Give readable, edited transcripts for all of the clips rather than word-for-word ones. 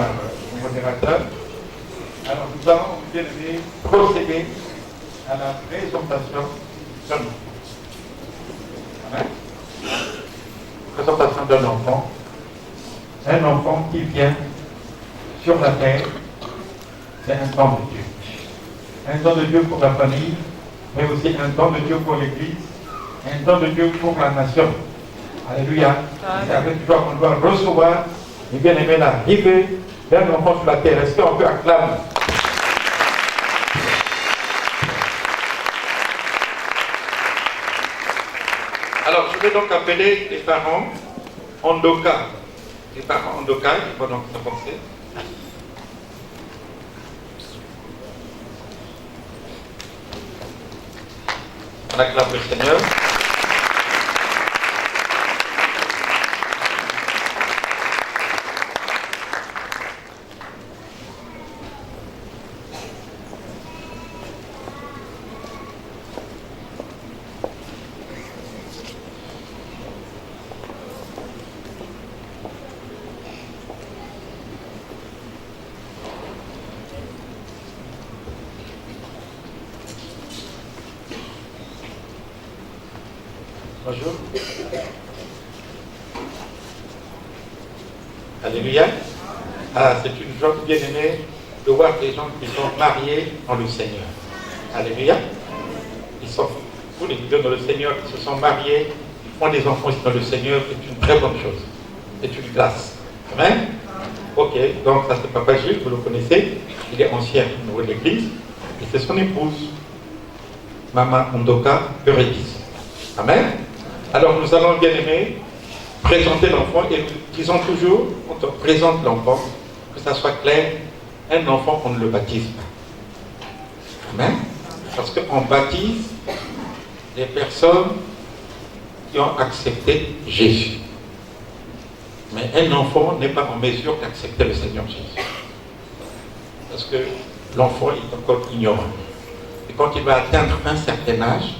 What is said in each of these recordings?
par le modérateur. Alors nous allons, bien aimé, procéder à la présentation d'un enfant. Amen. Présentation d'un enfant. Un enfant qui vient sur la terre, c'est un don de Dieu. Un don de Dieu pour la famille, mais aussi un don de Dieu pour l'Église, un don de Dieu pour la nation. Alléluia. C'est avec joie qu'on doit recevoir, et bien aimé, l'arrivée d'un enfant sur la terre. Est-ce qu'on peut acclamer? Alors, je vais donc appeler les parents Ondoka. Les parents Ondoka, ils vont donc s'avancer. On acclame le Seigneur. Bonjour. Alléluia. Ah, c'est une joie bien aimée de voir des gens qui sont mariés en le Seigneur. Alléluia. Ils sont tous les gens dans le Seigneur qui se sont mariés, ont des enfants dans le Seigneur, c'est une très bonne chose. C'est une grâce. Amen. Ok, donc ça c'est Papa Gilles, vous le connaissez. Il est ancien au niveau de l'église. Et c'est son épouse, Maman Ondoka Eurydice. Amen. Alors nous allons bien aimer présenter l'enfant et nous disons toujours, quand on présente l'enfant, que ça soit clair, un enfant on ne le baptise pas. Amen. Parce qu'on baptise les personnes qui ont accepté Jésus. Mais un enfant n'est pas en mesure d'accepter le Seigneur Jésus. Parce que l'enfant est encore ignorant. Et quand il va atteindre un certain âge,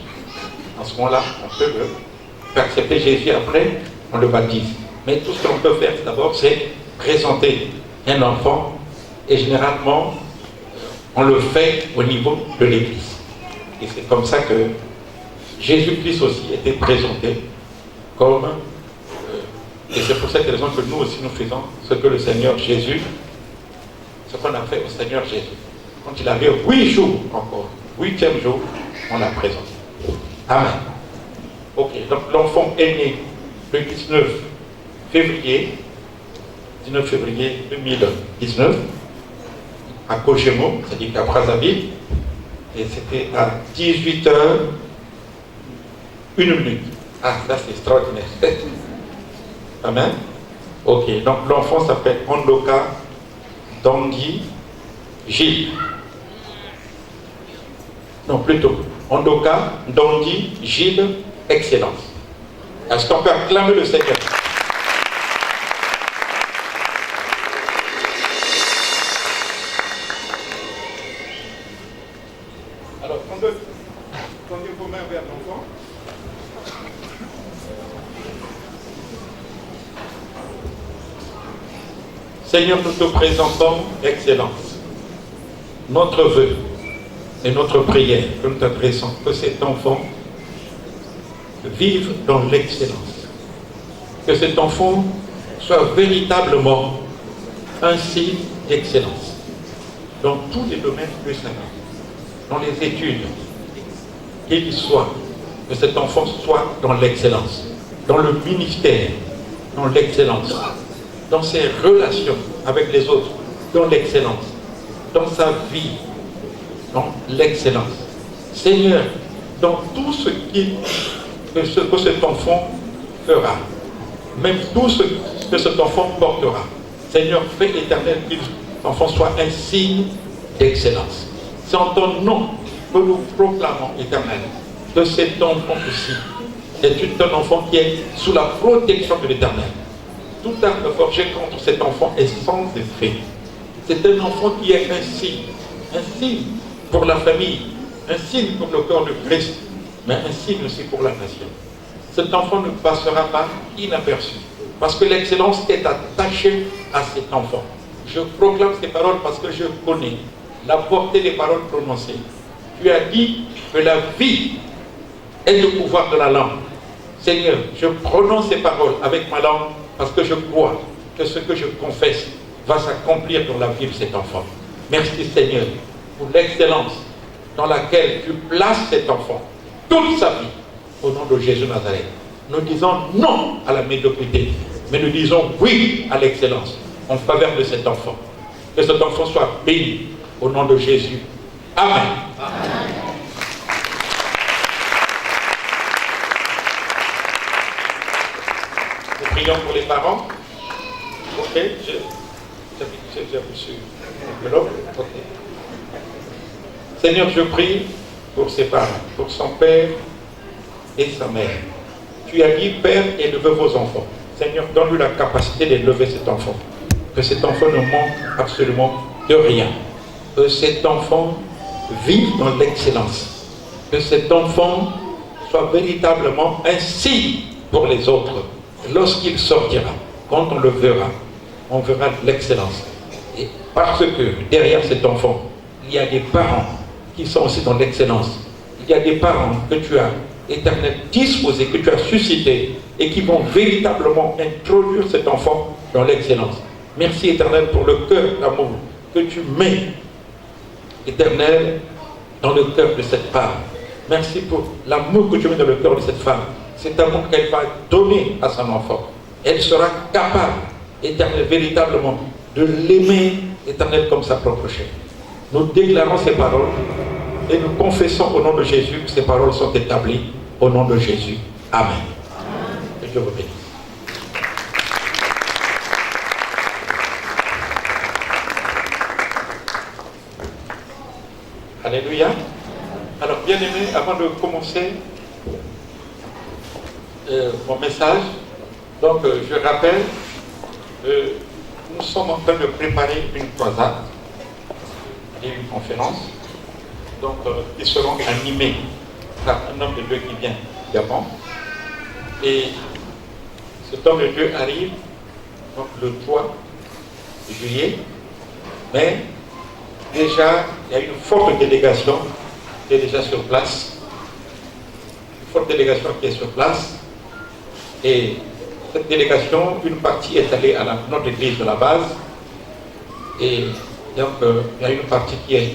en ce moment-là, on peut le faire accepter Jésus, après, on le baptise. Mais tout ce qu'on peut faire d'abord, c'est présenter un enfant, et généralement, on le fait au niveau de l'Église. Et c'est comme ça que Jésus-Christ aussi était présenté comme, et c'est pour cette raison que nous aussi nous faisons ce que le Seigneur Jésus, ce qu'on a fait au Seigneur Jésus. Quand il avait 8 jours encore, 8e jour, on l'a présenté. Amen. Ok, donc l'enfant est né le 19 février 2019 à Kojemo, c'est-à-dire qu'à Brazzaville, et c'était à 18h, 1 minute. Ah, ça c'est extraordinaire. Amen. Ok, donc l'enfant s'appelle Ondoka Dongui Gilles. Non, plutôt Ondoka Dongui Gilles Excellence. Est-ce qu'on peut acclamer le Seigneur? Alors, tendez vos mains vers l'enfant. Seigneur, nous te présentons Excellence. Notre vœu et notre prière que nous t'adressons, que cet enfant vive dans l'excellence. Que cet enfant soit véritablement un signe d'excellence dans tous les domaines de sa vie, dans les études, qu'il soit, que cet enfant soit dans l'excellence, dans le ministère, dans l'excellence, dans ses relations avec les autres, dans l'excellence, dans sa vie, dans l'excellence. Seigneur, dans tout ce que cet enfant fera, même tout ce que cet enfant portera. Seigneur, fais éternel que cet enfant soit un signe d'excellence. C'est en ton nom que nous proclamons, éternel, que cet enfant aussi est un enfant qui est sous la protection de l'éternel. Tout arme forgé contre cet enfant est sans effet. C'est un enfant qui est un signe pour la famille, un signe pour le corps de Christ, mais un signe aussi pour la nation. Cet enfant ne passera pas inaperçu, parce que l'excellence est attachée à cet enfant. Je proclame ces paroles parce que je connais la portée des paroles prononcées. Tu as dit que la vie est le pouvoir de la langue. Seigneur, je prononce ces paroles avec ma langue parce que je crois que ce que je confesse va s'accomplir dans la vie de cet enfant. Merci Seigneur pour l'excellence dans laquelle tu places cet enfant toute sa vie au nom de Jésus Nazareth. Nous disons non à la médiocrité, mais nous disons oui à l'excellence en faveur de cet enfant. Que cet enfant soit béni au nom de Jésus. Amen. Amen. Nous prions pour les parents. Ok, j'ai reçu l'enveloppe. Ok. Seigneur, je prie pour ses parents, pour son père et sa mère. Tu as dit, Père, élevez vos enfants. Seigneur, donne-lui la capacité d'élever cet enfant. Que cet enfant ne manque absolument de rien. Que cet enfant vive dans l'excellence. Que cet enfant soit véritablement un signe pour les autres. Lorsqu'il sortira, quand on le verra, on verra l'excellence. Et parce que derrière cet enfant, il y a des parents qui sont aussi dans l'excellence. Il y a des parents que tu as, Éternel, disposés, que tu as suscités et qui vont véritablement introduire cet enfant dans l'excellence. Merci, Éternel, pour le cœur d'amour que tu mets, Éternel, dans le cœur de cette femme. Merci pour l'amour que tu mets dans le cœur de cette femme. Cet amour qu'elle va donner à son enfant. Elle sera capable, Éternel, véritablement, de l'aimer, Éternel, comme sa propre chair. Nous déclarons ces paroles et nous confessons au nom de Jésus que ces paroles sont établies au nom de Jésus. Amen. Que Dieu vous bénisse. Alléluia. Alors, bien aimé, avant de commencer mon message, donc je rappelle, nous sommes en train de préparer une croisade et une conférence, donc qui seront animées par un homme de Dieu qui vient du Gabon. Et cet homme de Dieu arrive donc, le 3 juillet, mais déjà il y a une forte délégation qui est déjà sur place, une forte délégation qui est sur place, et cette délégation, une partie est allée à notre église de la base, et donc il y a une partie qui est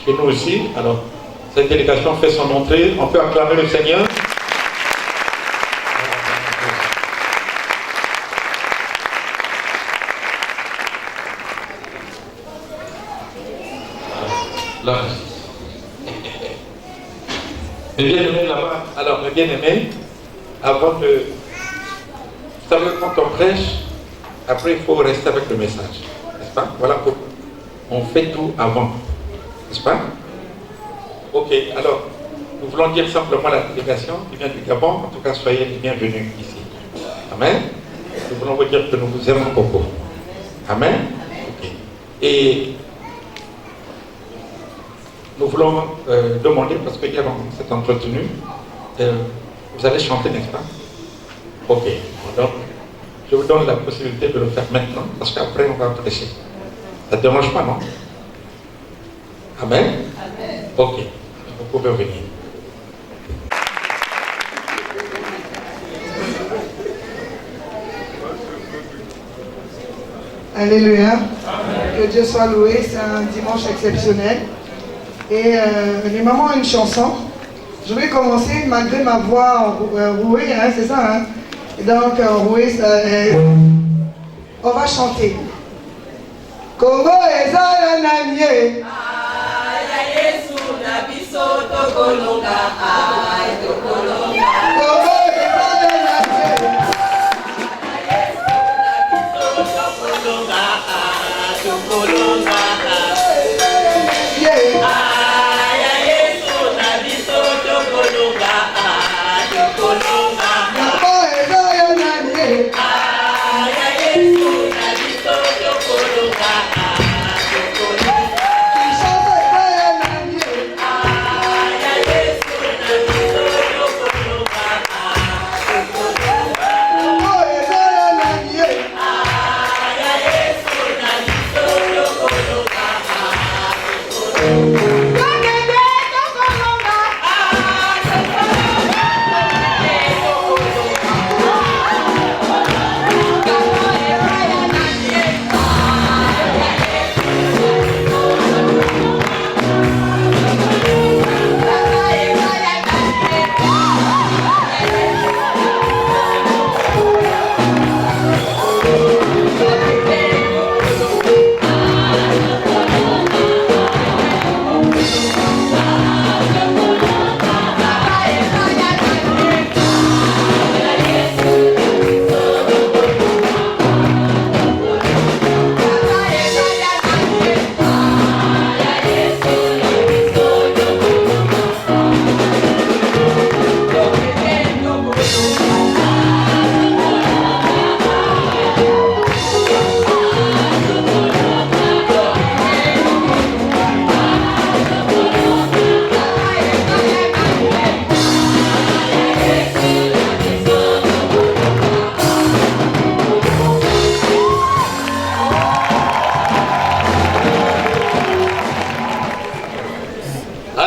chez nous aussi. Alors cette délégation fait son entrée, on peut acclamer le Seigneur. Là. Mes bien-aimés là-bas, alors mes bien-aimés, avant de... Vous savez, quand on prêche, après il faut rester avec le message, n'est-ce pas? Voilà pourquoi on fait tout avant, n'est-ce pas? Ok, alors, nous voulons dire simplement à la délégation qui vient du Gabon, en tout cas soyez les bienvenus ici. Amen. Nous voulons vous dire que nous vous aimons beaucoup. Amen. Ok. Et nous voulons demander, parce que hier on s'est entretenu, vous allez chanter, n'est-ce pas? Ok. Donc, je vous donne la possibilité de le faire maintenant, parce qu'après on va prêcher. Ça ne dérange pas, non? Amen. Amen. Ok. Vous pouvez venir. Alléluia. Amen. Que Dieu soit loué. C'est un dimanche exceptionnel. Et les mamans ont une chanson. Je vais commencer malgré ma voix rouée, hein, c'est ça, hein? Et donc, rouée, on va chanter. Congo ezala nanye. Aya Yesu na biso tokolonga ay tokolonga. Congo ezala nanye. Aya Yesu na biso tokolonga ay tokolonga. Aya Yesu na biso tokolonga ay tokolonga. Congo ezala nanye. Aya Yesu na biso tokolonga. Kinshasa ezala nanye. Aya Yesu na biso tokolonga.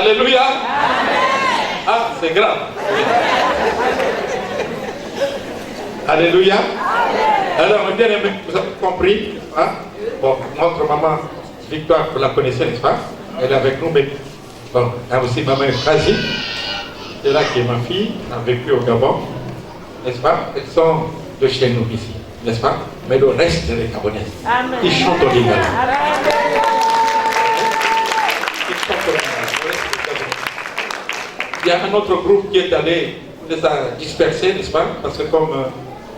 Alléluia. Ah, c'est grave. Alléluia. Alors, bien aimé, vous avez compris, hein? Bon, notre maman Victoire, vous la connaissez, n'est-ce pas? Elle est avec nous, mais bon, elle a aussi maman Frasie, c'est là qui est ma fille, elle a vécu au Gabon, n'est-ce pas? Elles sont de chez nous ici, n'est-ce pas? Mais le reste, c'est les Gabonaises. Amen. Ils chantent au Lingala. Il y a un autre groupe qui est allé les a dispersés, n'est-ce pas? Parce que comme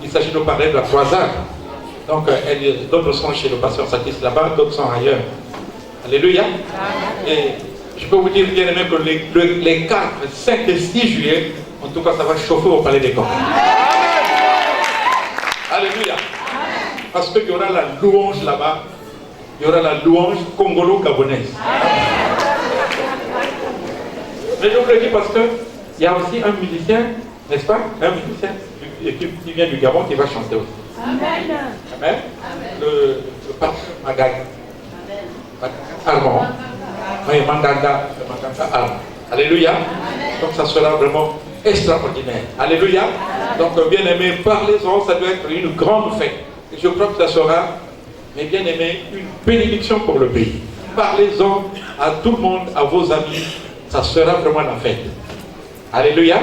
il s'agit de parler de la croisade, donc d'autres sont chez le pasteur Satis là-bas, d'autres sont ailleurs. Alléluia. Et je peux vous dire, bien aimé, que les 4, 5 et 6 juillet, en tout cas, ça va chauffer au palais des Congrès. Alléluia. Parce qu'il y aura la louange là-bas, il y aura la louange congolo-gabonaise. Mais je vous le dis parce qu'il y a aussi un musicien, n'est-ce pas? Un musicien qui vient du Gabon qui va chanter aussi. Amen. Amen. Le pasteur Magaï. Allemand. Oui, Mandanda Allemand. Alléluia. Donc ça sera vraiment extraordinaire. Alléluia. Donc bien aimé, parlez-en, ça doit être une grande fête. Et je crois que ça sera, mais bien aimé, une bénédiction pour le pays. Parlez-en à tout le monde, à vos amis. Ça sera vraiment la fête. Alléluia.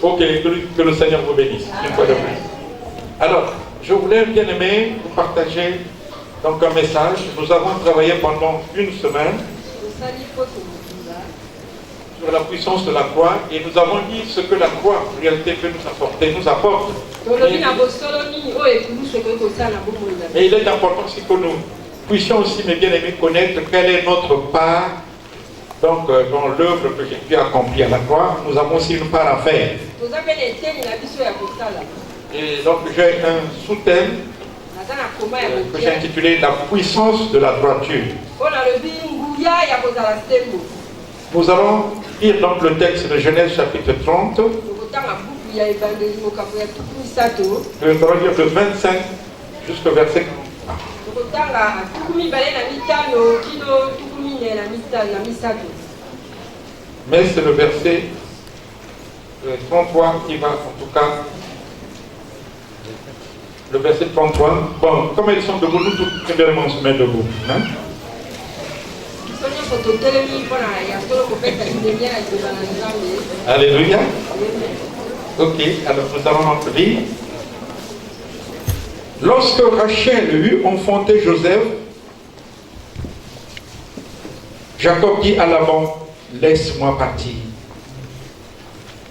Ok, que le Seigneur vous bénisse. Une fois de plus. Alors, je voulais bien aimer vous partager donc un message. Nous avons travaillé pendant une semaine sur la puissance de la croix et nous avons dit ce que la croix en réalité peut nous apporter, nous apporte. Mais il est important aussi que nous puissions aussi, mes bien-aimés, connaître quelle est notre part donc, dans l'œuvre que j'ai pu accomplir à la croix. Nous avons aussi une part à faire. Et donc j'ai un sous-thème que j'ai intitulé La puissance de la droiture. Nous allons lire donc le texte de Genèse chapitre 30. Nous allons lire de 25 jusqu'au verset 40. Mais c'est le verset 33 qui va en tout cas. Le verset 33. Bon, comme ils sont debout, nous tous, premièrement, on se met debout. Hein? Alléluia. Ok, alors nous allons lire. Lorsque Rachel eut enfanté Joseph, Jacob dit à Laban, laisse-moi partir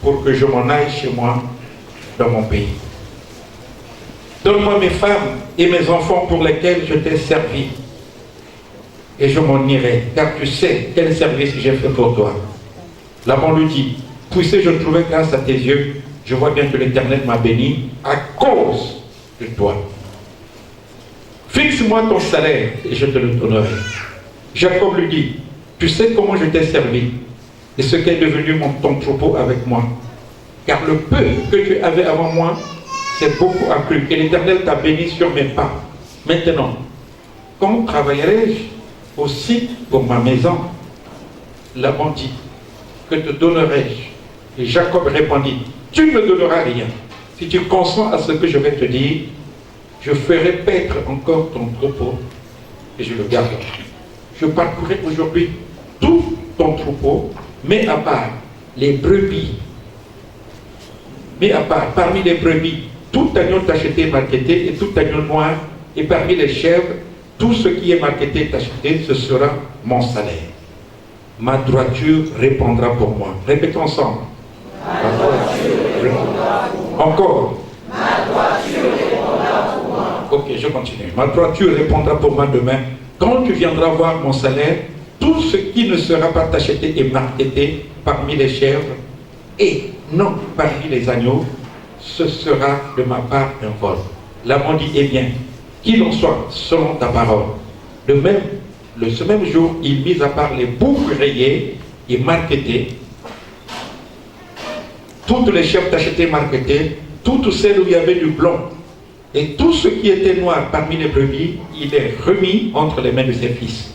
pour que je m'en aille chez moi dans mon pays. Donne-moi mes femmes et mes enfants pour lesquels je t'ai servi et je m'en irai, car tu sais quel service j'ai fait pour toi. Laban lui dit, puisque je trouvais grâce à tes yeux, je vois bien que l'Éternel m'a béni à cause de toi. Fixe-moi ton salaire et je te le donnerai. Jacob lui dit, tu sais comment je t'ai servi et ce qu'est devenu ton troupeau avec moi. Car le peu que tu avais avant moi, c'est beaucoup accru. Et l'Éternel t'a béni sur mes pas. Maintenant, quand travaillerai-je aussi pour ma maison? Laban dit, que te donnerai-je? Et Jacob répondit, tu ne me donneras rien. Si tu consens à ce que je vais te dire, je ferai paître encore ton troupeau et je le garderai. Je parcourrai aujourd'hui tout ton troupeau, mais à part les brebis, mais à part, parmi les brebis, tout agneau tacheté, marqueté, et tout agneau noir, et parmi les chèvres, tout ce qui est marqueté, tacheté, ce sera mon salaire. Ma droiture répondra pour moi. Répétons ensemble. Ma droiture répondra pour moi. Encore. Ma droiture répondra pour moi. Ok, je continue. Ma droiture répondra pour moi demain. Quand tu viendras voir mon salaire, tout ce qui ne sera pas tacheté et marqueté parmi les chèvres, et non parmi les agneaux, ce sera de ma part un vol. Laban dit, eh bien, qu'il en soit selon ta parole. Ce même jour, il mit à part les boucs rayés et marquetés, toutes les chèvres tachetées marquetées, toutes celles où il y avait du blanc, et tout ce qui était noir parmi les brebis, il est remis entre les mains de ses fils.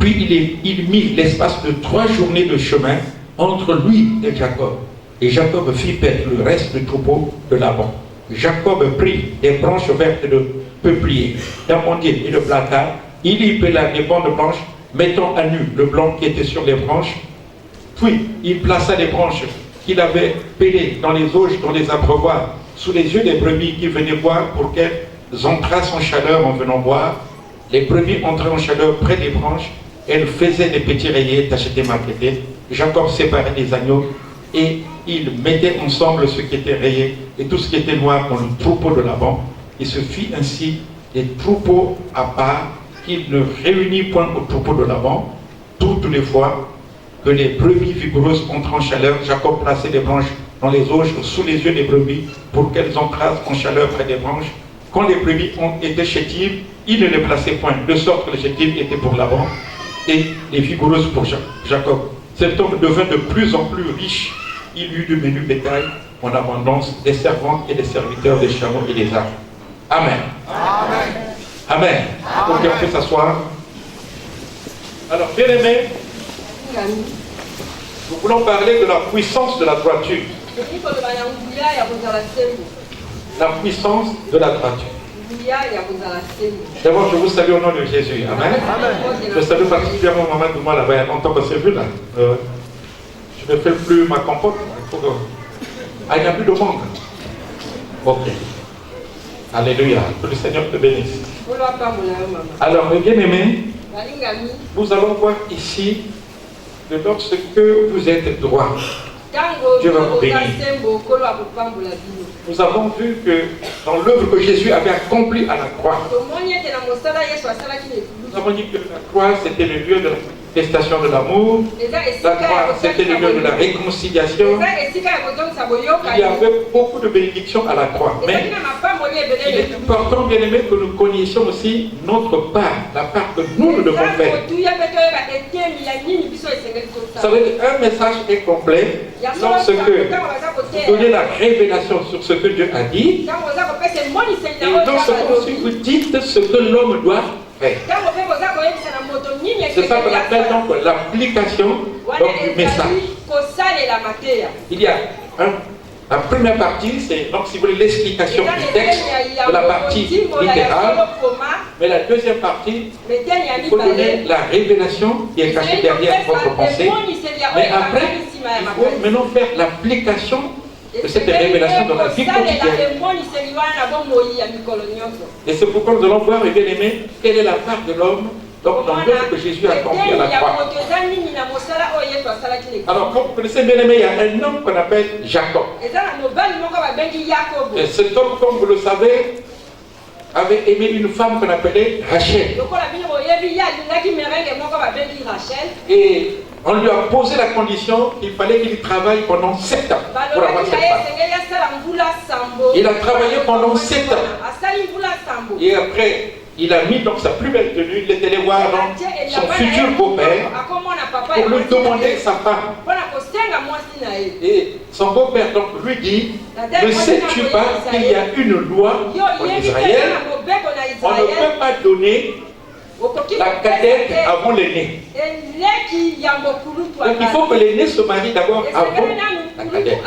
Puis il mit l'espace de 3 journées de chemin entre lui et Jacob. Et Jacob fit perdre le reste du troupeau de Laban. Jacob prit des branches vertes de peuplier, d'amandier et de platane. Il y pela des bandes blanches, mettant à nu le blanc qui était sur les branches. Puis il plaça les branches qu'il avait pelées dans les auges, dans les abreuvoirs, sous les yeux des brebis qui venaient boire pour qu'elles entrassent en chaleur en venant boire. Les brebis entraient en chaleur près des branches. Elles faisaient des petits rayés, tachetés, marquetés. Jacob séparait les agneaux et il mettait ensemble ce qui était rayé et tout ce qui était noir dans le troupeau de Laban. Il se fit ainsi des troupeaux à part qu'il ne réunit point au troupeau de Laban. Toutes les fois que les brebis vigoureuses entraient en chaleur, Jacob plaçait les branches dans les auges sous les yeux des brebis pour qu'elles entrassent en chaleur près des branches. Quand les brebis ont été chétives, il ne les plaçait point, de sorte que les chétives étaient pour Laban et les vigoureuses pour Jacob. Cet homme devint de plus en plus riche. Il eut du menu bétail en abondance, des servantes et des serviteurs, des chameaux et des ânes. Amen. Amen. Amen. Donc on peut s'asseoir. Alors, bien aimés, nous voulons parler de la puissance de la droiture. La puissance de la droiture. D'abord, je vous salue au nom de Jésus. Amen. Je salue particulièrement maman de moi là-bas. Il y a longtemps qu'on s'est vu là. Je ne fais plus ma compote. Ah, il n'y a plus de monde. Ok. Alléluia. Que le Seigneur te bénisse. Alors, mes bien-aimés, nous allons voir ici que lorsque vous êtes droit, Dieu va vous bénir. Nous avons vu que dans l'œuvre que Jésus avait accomplie à la croix, nous avons dit que la croix c'était le lieu de la manifestation de l'amour, la croix c'était le lieu de la réconciliation. Il y avait beaucoup de bénédictions à la croix. Mais il est important, bien aimé, que nous connaissions aussi notre part, la part que nous devons faire. Vous savez, un message est complet lorsque vous donnez la révélation sur ce que Dieu a dit, et lorsque vous dites ce que l'homme doit faire. C'est ça qu'on appelle donc l'application du message. Il y a la première partie, c'est donc si vous voulez l'explication du texte, de la partie littérale. Mais la deuxième partie, il faut donner la révélation qui est cachée derrière votre pensée. Mais après, il faut maintenant faire l'application de cette révélation dans la vie quotidienne. Et c'est pourquoi nous allons voir, bien aimés, quelle est la part de l'homme donc dans l'œuvre que Jésus a accompli à la croix. Alors, comme vous connaissez, bien aimé, il y a un homme qu'on appelle Jacob. Et cet homme, comme vous le savez, avait aimé une femme qu'on appelait Rachel. Et on lui a posé la condition qu'il fallait qu'il travaille pendant 7 ans pour avoir cette femme. Il a travaillé pendant 7 ans. Et après, il a mis donc sa plus belle tenue, il est allé voir son futur beau-père pour lui demander sa femme. Et son beau-père donc lui dit, ne sais-tu pas qu'il y a une loi en Israël, on ne peut pas donner la cadette avant l'aîné. Donc il faut que l'aîné se marie d'abord avant la cadette.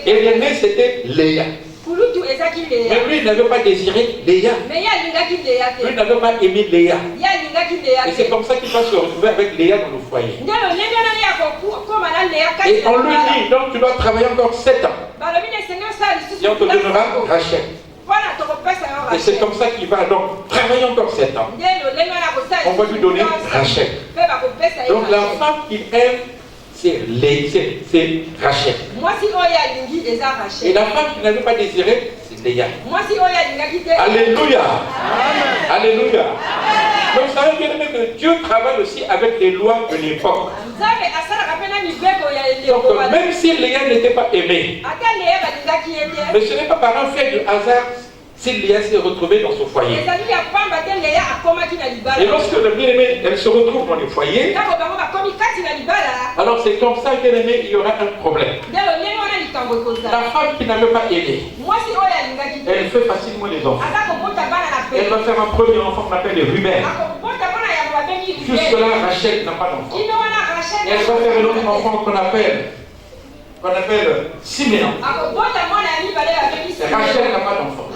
Et l'aîné c'était Léa. Mais lui il n'avait pas désiré Léa. Lui il n'avait pas aimé Léa. Et c'est comme ça qu'il va se retrouver avec Léa dans le foyer. Et on lui dit, donc tu dois travailler encore 7 ans. Et on te donnera Rachel. Et c'est comme ça qu'il va donc travailler encore 7 ans. On va lui donner Rachel. Donc la femme qu'il aime, c'est Rachel. Et la femme qu'il n'avait pas désirée, c'est Léa. Alléluia. Alléluia. Donc vous savez bien aimé que Dieu travaille aussi avec les lois de l'époque. Donc même si Léa n'était pas aimée, mais ce n'est pas par un fait de hasard si Léa s'est retrouvée dans son foyer. Et lorsque le bien-aimé, elle se retrouve dans le foyer, alors c'est comme ça, bien-aimé, il y aura un problème. La femme qui n'avait pas aimé, elle fait facilement les enfants. Elle va faire un premier enfant qu'on appelle les Ruben. Jusque-là, Rachel n'a pas d'enfant. Et elle va faire un autre enfant qu'on appelle Siméon. Rachel n'a pas d'enfant.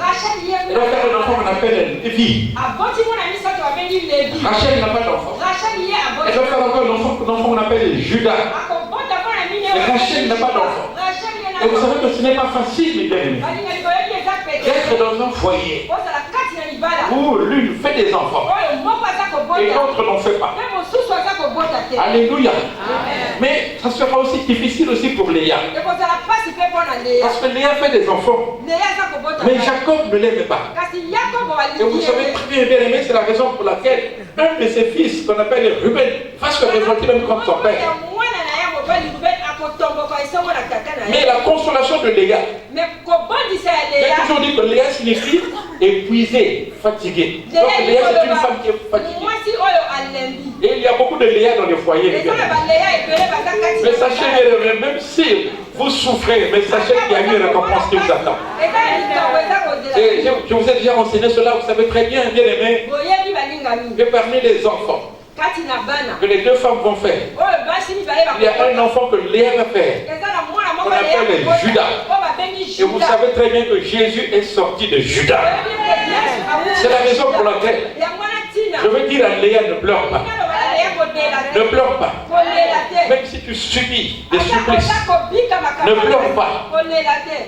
Elle va faire un enfant qu'on appelle Lévi. Rachel n'a pas d'enfant. Elle va faire encore un enfant qu'on appelle Judas. Rachel n'a pas d'enfant. Et vous savez que ce n'est pas facile, mes bien-aimés, d'être dans un foyer où l'une fait des enfants et l'autre n'en fait pas. Alléluia. Mais ça sera aussi difficile aussi pour Léa. Parce que Léa fait des enfants. Mais Jacob ne l'aimait pas. Et vous savez très bien aimé, c'est la raison pour laquelle un de ses fils, qu'on appelle Ruben, va se révolter même contre son père. Mais la consolation de Léa, j'ai toujours dit que Léa signifie épuisée, fatiguée. Donc Léa c'est une femme qui est fatiguée. Et il y a beaucoup de Léa dans les foyers. Mais sachez, même si vous souffrez, mais sachez qu'il y a une récompense qui vous attend. Et je vous ai déjà enseigné cela, vous savez très bien, bien aimé, que parmi les enfants que les deux femmes vont faire, il y a un enfant que Léa va faire, qu'on appelle Judas. Et vous savez très bien que Jésus est sorti de Judas. C'est la raison pour laquelle je veux dire à Léa, ne pleure pas. Ne pleure pas. Même si tu subis des supplices, ne pleure pas.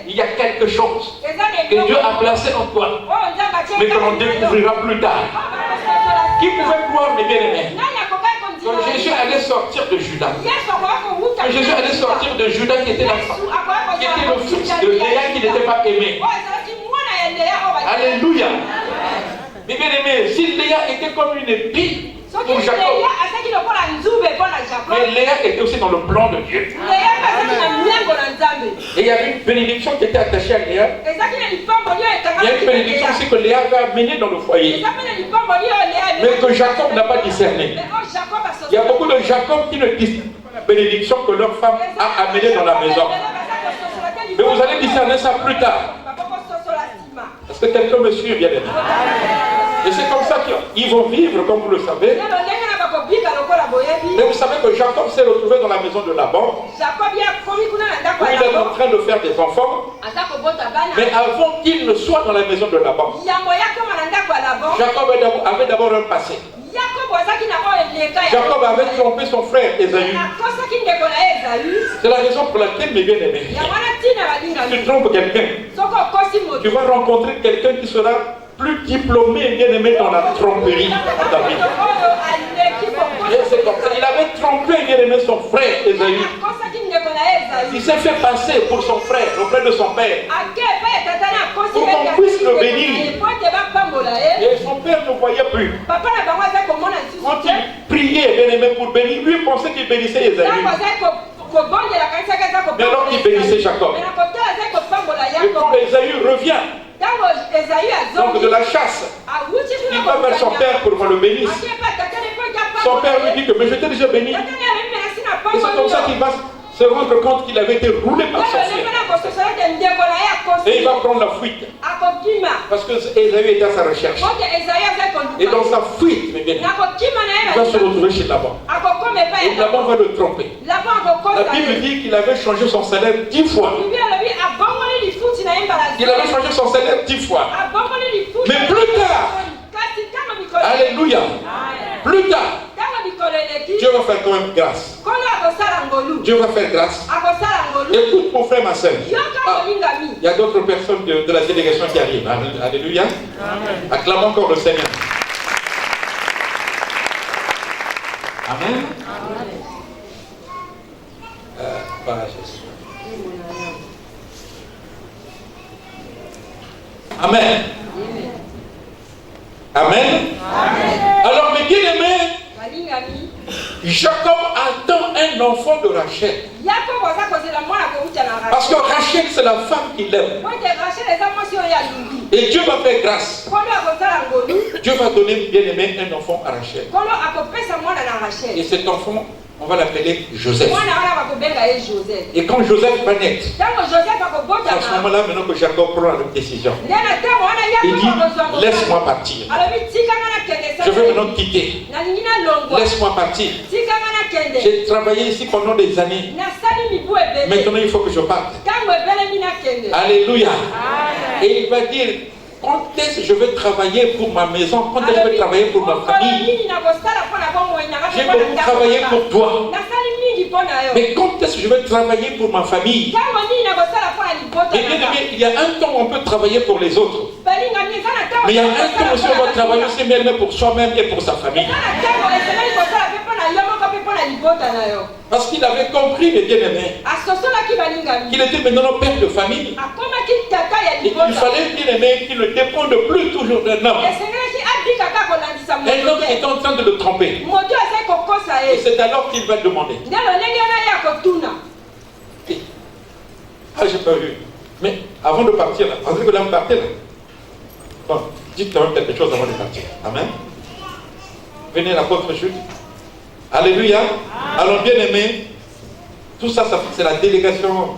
Il y a quelque chose que Dieu a placé en toi, mais que l'on découvrira plus tard. Qui pouvait croire, mes bien-aimés, que Jésus allait sortir de Judas? Que Jésus allait sortir de Judas qui était l'enfant, qui était le fils de Léa qui n'était pas aimé. Alléluia. Mes bien-aimés, si Léa était comme une épée pour Jacob, mais Léa était aussi dans le plan de Dieu. Et il y avait une bénédiction qui était attachée à Léa. Il y a une bénédiction aussi que Léa va amener dans le foyer, mais que Jacob n'a pas discerné. Il y a beaucoup de Jacob qui ne discernent pas la bénédiction que leur femme a amenée dans la maison. Mais vous allez discerner ça plus tard. Est-ce que quelqu'un me suit, bien aimé? Et c'est comme ça qu'ils vont vivre, comme vous le savez. Mais vous savez que Jacob s'est retrouvé dans la maison de Laban, où il est en train de faire des enfants. Mais avant qu'il ne soit dans la maison de Laban, Jacob avait d'abord un passé. Jacob avait trompé son frère Ésaü. C'est la raison pour laquelle, mes bien-aimés, si tu trompes quelqu'un, tu vas rencontrer quelqu'un qui sera plus diplômé et bien-aimé dans la tromperie dans ta vie. Et c'est comme ça. Il avait trompé et bien-aimé son frère Ésaü. Il s'est fait passer pour son frère, le frère de son père, pour qu'on puisse le bénir. Et son père ne voyait plus. Quand il priait, bien-aimé, pour bénir, lui pensait qu'il bénissait Ésaü. Mais alors il bénissait Jacob. Et quand Ésaü revient donc de la chasse, il va vers son père pour qu'on le bénisse. Son père lui dit que mais je t'ai déjà béni. Et c'est comme ça qu'il va se rendre compte qu'il avait été roulé par son frère. Et il va prendre la fuite. Parce que Ésaü était à sa recherche. Et dans sa fuite, il va se retrouver chez Laban. Et Laban va le tromper. La Bible dit qu'il avait changé son salaire 10 fois. Il avait changé son salaire 10 fois. Mais plus tard, alléluia, plus tard, Dieu va faire quand même grâce. Dieu va faire grâce. Écoute mon frère, ma soeur. Il y a d'autres personnes de la délégation qui arrivent. Alléluia. Acclamons encore le Seigneur. Amen. Jésus. Amen. Amen. Alors, mes bien-aimés, Jacob attend un enfant de Rachel. Parce que Rachel, c'est la femme qu'il aime. Et Dieu va faire grâce. Dieu va donner, bien aimé, un enfant à Rachel. Et cet enfant on va l'appeler Joseph. Et quand Joseph va naître, à ce moment-là, maintenant que Jacob prend la décision, il dit, laisse-moi partir. Je veux maintenant quitter. Laisse-moi partir. J'ai travaillé ici pendant des années. Maintenant, il faut que je parte. Alléluia. Et il va dire, quand est-ce que je vais travailler pour ma maison? Quand est-ce que je vais travailler pour ma famille? J'ai beaucoup travaillé pour toi. Mais quand est-ce que je vais travailler pour ma famille? Et bien aimé, il y a un temps où on peut travailler pour les autres. Mais il y a un temps aussi où on doit travailler aussi même pour soi-même et pour sa famille. Parce qu'il avait compris, les bien-aimés, qu'il était maintenant père de famille. Et qu'il fallait, bien-aimé, qu'il ne dépende plus toujours d'un homme. Un homme est en train de le tromper. Et c'est alors qu'il va demander. Ah, j'ai pas vu. Mais avant de partir là, pensez que l'homme partait là. Bon, dites quand même quelque chose avant de partir. Amen. Venez l'apôtre Jude. Alléluia. Alors bien aimé, tout ça, c'est la délégation.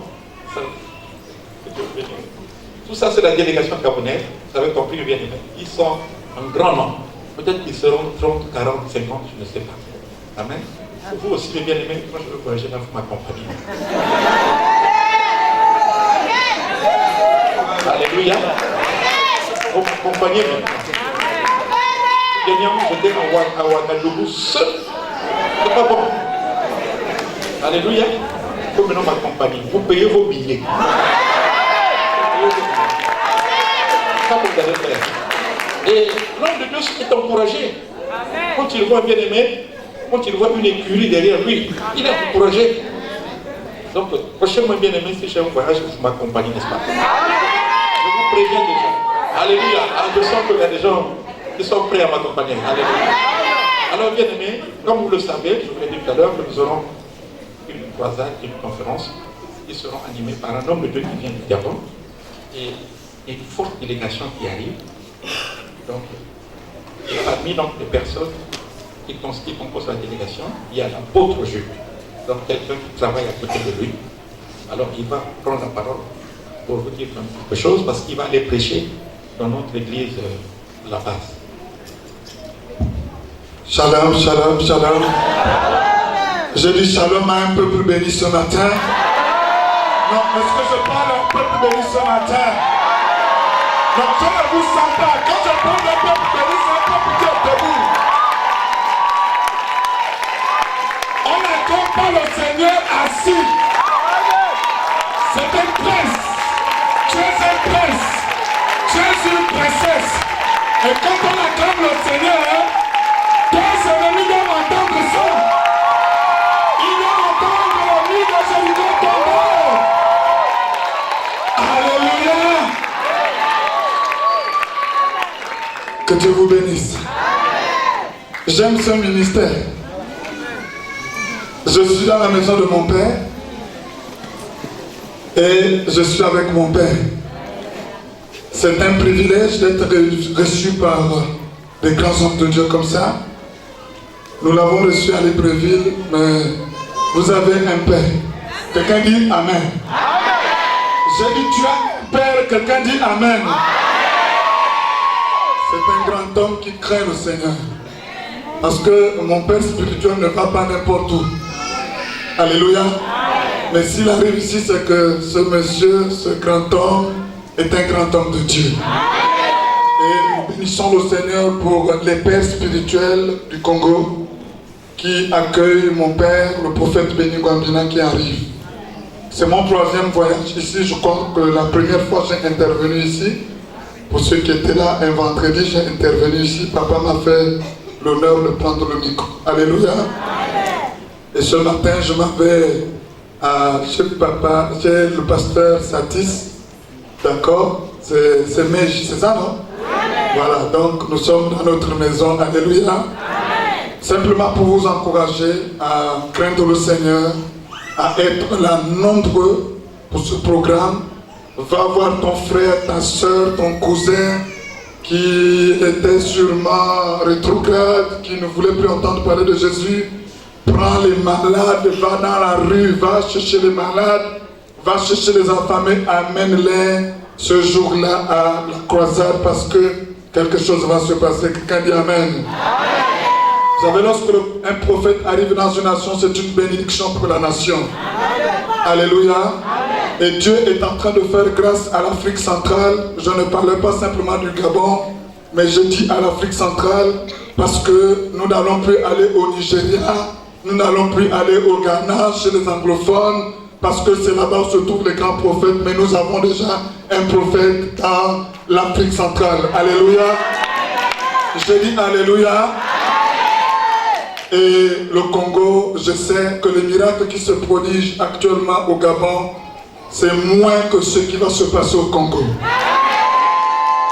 Tout ça, c'est la délégation gabonaise. Vous avez compris, bien aimé. Ils sont un grand nombre. Peut-être qu'ils seront 30, 40, 50, je ne sais pas. Amen. Vous aussi, mes bien-aimés, moi je veux voyager, mais vous m'accompagnez. Alléluia. Vous m'accompagnez maintenant. Dernièrement, j'étais à Ouagadougou seul. C'est pas bon. Alléluia. Il faut maintenant m'accompagner. Vous payez vos billets. Ça, vous allez faire. Et l'homme de Dieu est encouragé. Quand il voit un bien-aimé, quand il voit une écurie derrière lui, il est encouragé. Donc, prochainement bien-aimé, si j'ai un voyage, vous m'accompagnez, n'est-ce pas? Je vous préviens déjà. Alléluia. Alors, je sens qu'il y a des gens qui sont prêts à m'accompagner. Alléluia. Alors, bien-aimé, comme vous le savez, je vous l'ai dit tout à l'heure, que nous aurons une croisade, une conférence, qui seront animées par un homme de Dieu qui vient du Gabon et une forte délégation qui arrive. Donc, parmi donc, les personnes qui composent la délégation, il y a l'apôtre Jude, donc quelqu'un qui travaille à côté de lui. Alors il va prendre la parole pour vous dire quelque chose parce qu'il va aller prêcher dans notre église à la base. Shalom, shalom, shalom. Je dis shalom à un peuple béni ce matin. Non, est-ce que je parle à un peuple béni ce matin? Non, je ne vous sens pas. Quand je parle d'un peuple béni, c'est un peuple qui est debout. On n'attend pas le Seigneur assis. C'est un prince. Tu es un prince. Tu es une princesse. Et quand on acclame le Seigneur, tes ennemis doivent entendre ça. Ils doivent entendre le nid de Jéricho tomber. Alléluia. Que Dieu vous bénisse. J'aime ce ministère. Je suis dans la maison de mon père et je suis avec mon père. C'est un privilège d'être reçu par des grands hommes de Dieu comme ça. Nous l'avons reçu à Libreville, mais vous avez un père. Quelqu'un dit Amen. J'ai dit tu as un père, quelqu'un dit Amen. C'est un grand homme qui craint le Seigneur. Parce que mon père spirituel ne va pas n'importe où. Alléluia. Mais s'il arrive ici, c'est que ce monsieur, ce grand homme, est un grand homme de Dieu. Et nous bénissons le Seigneur pour les pères spirituels du Congo qui accueillent mon père, le prophète Béni Gwambina qui arrive. C'est mon 3e voyage ici. Je crois que la première fois j'ai intervenu ici. Pour ceux qui étaient là, un vendredi, j'ai intervenu ici. Papa m'a fait l'honneur de prendre le micro. Alléluia. Et ce matin, je m'avais chez le pasteur Satis. D'accord? C'est ça, non? Voilà, donc nous sommes dans notre maison. Alléluia. Simplement pour vous encourager à craindre le Seigneur, à être là nombreux pour ce programme. Va voir ton frère, ta soeur, ton cousin qui était sûrement rétrograde, qui ne voulait plus entendre parler de Jésus. Prends les malades, va dans la rue, va chercher les malades, va chercher les affamés, amène-les ce jour-là à la croisade parce que quelque chose va se passer. Quelqu'un dit Amen. Vous savez, lorsque un prophète arrive dans une nation, c'est une bénédiction pour la nation. Alléluia. Et Dieu est en train de faire grâce à l'Afrique centrale. Je ne parle pas simplement du Gabon, mais je dis à l'Afrique centrale parce que nous n'allons plus aller au Nigeria, nous n'allons plus aller au Ghana, chez les anglophones, parce que c'est là-bas où se trouvent les grands prophètes, mais nous avons déjà un prophète dans l'Afrique centrale. Alléluia. Je dis Alléluia. Et le Congo, je sais que les miracles qui se prodigent actuellement au Gabon, c'est moins que ce qui va se passer au Congo.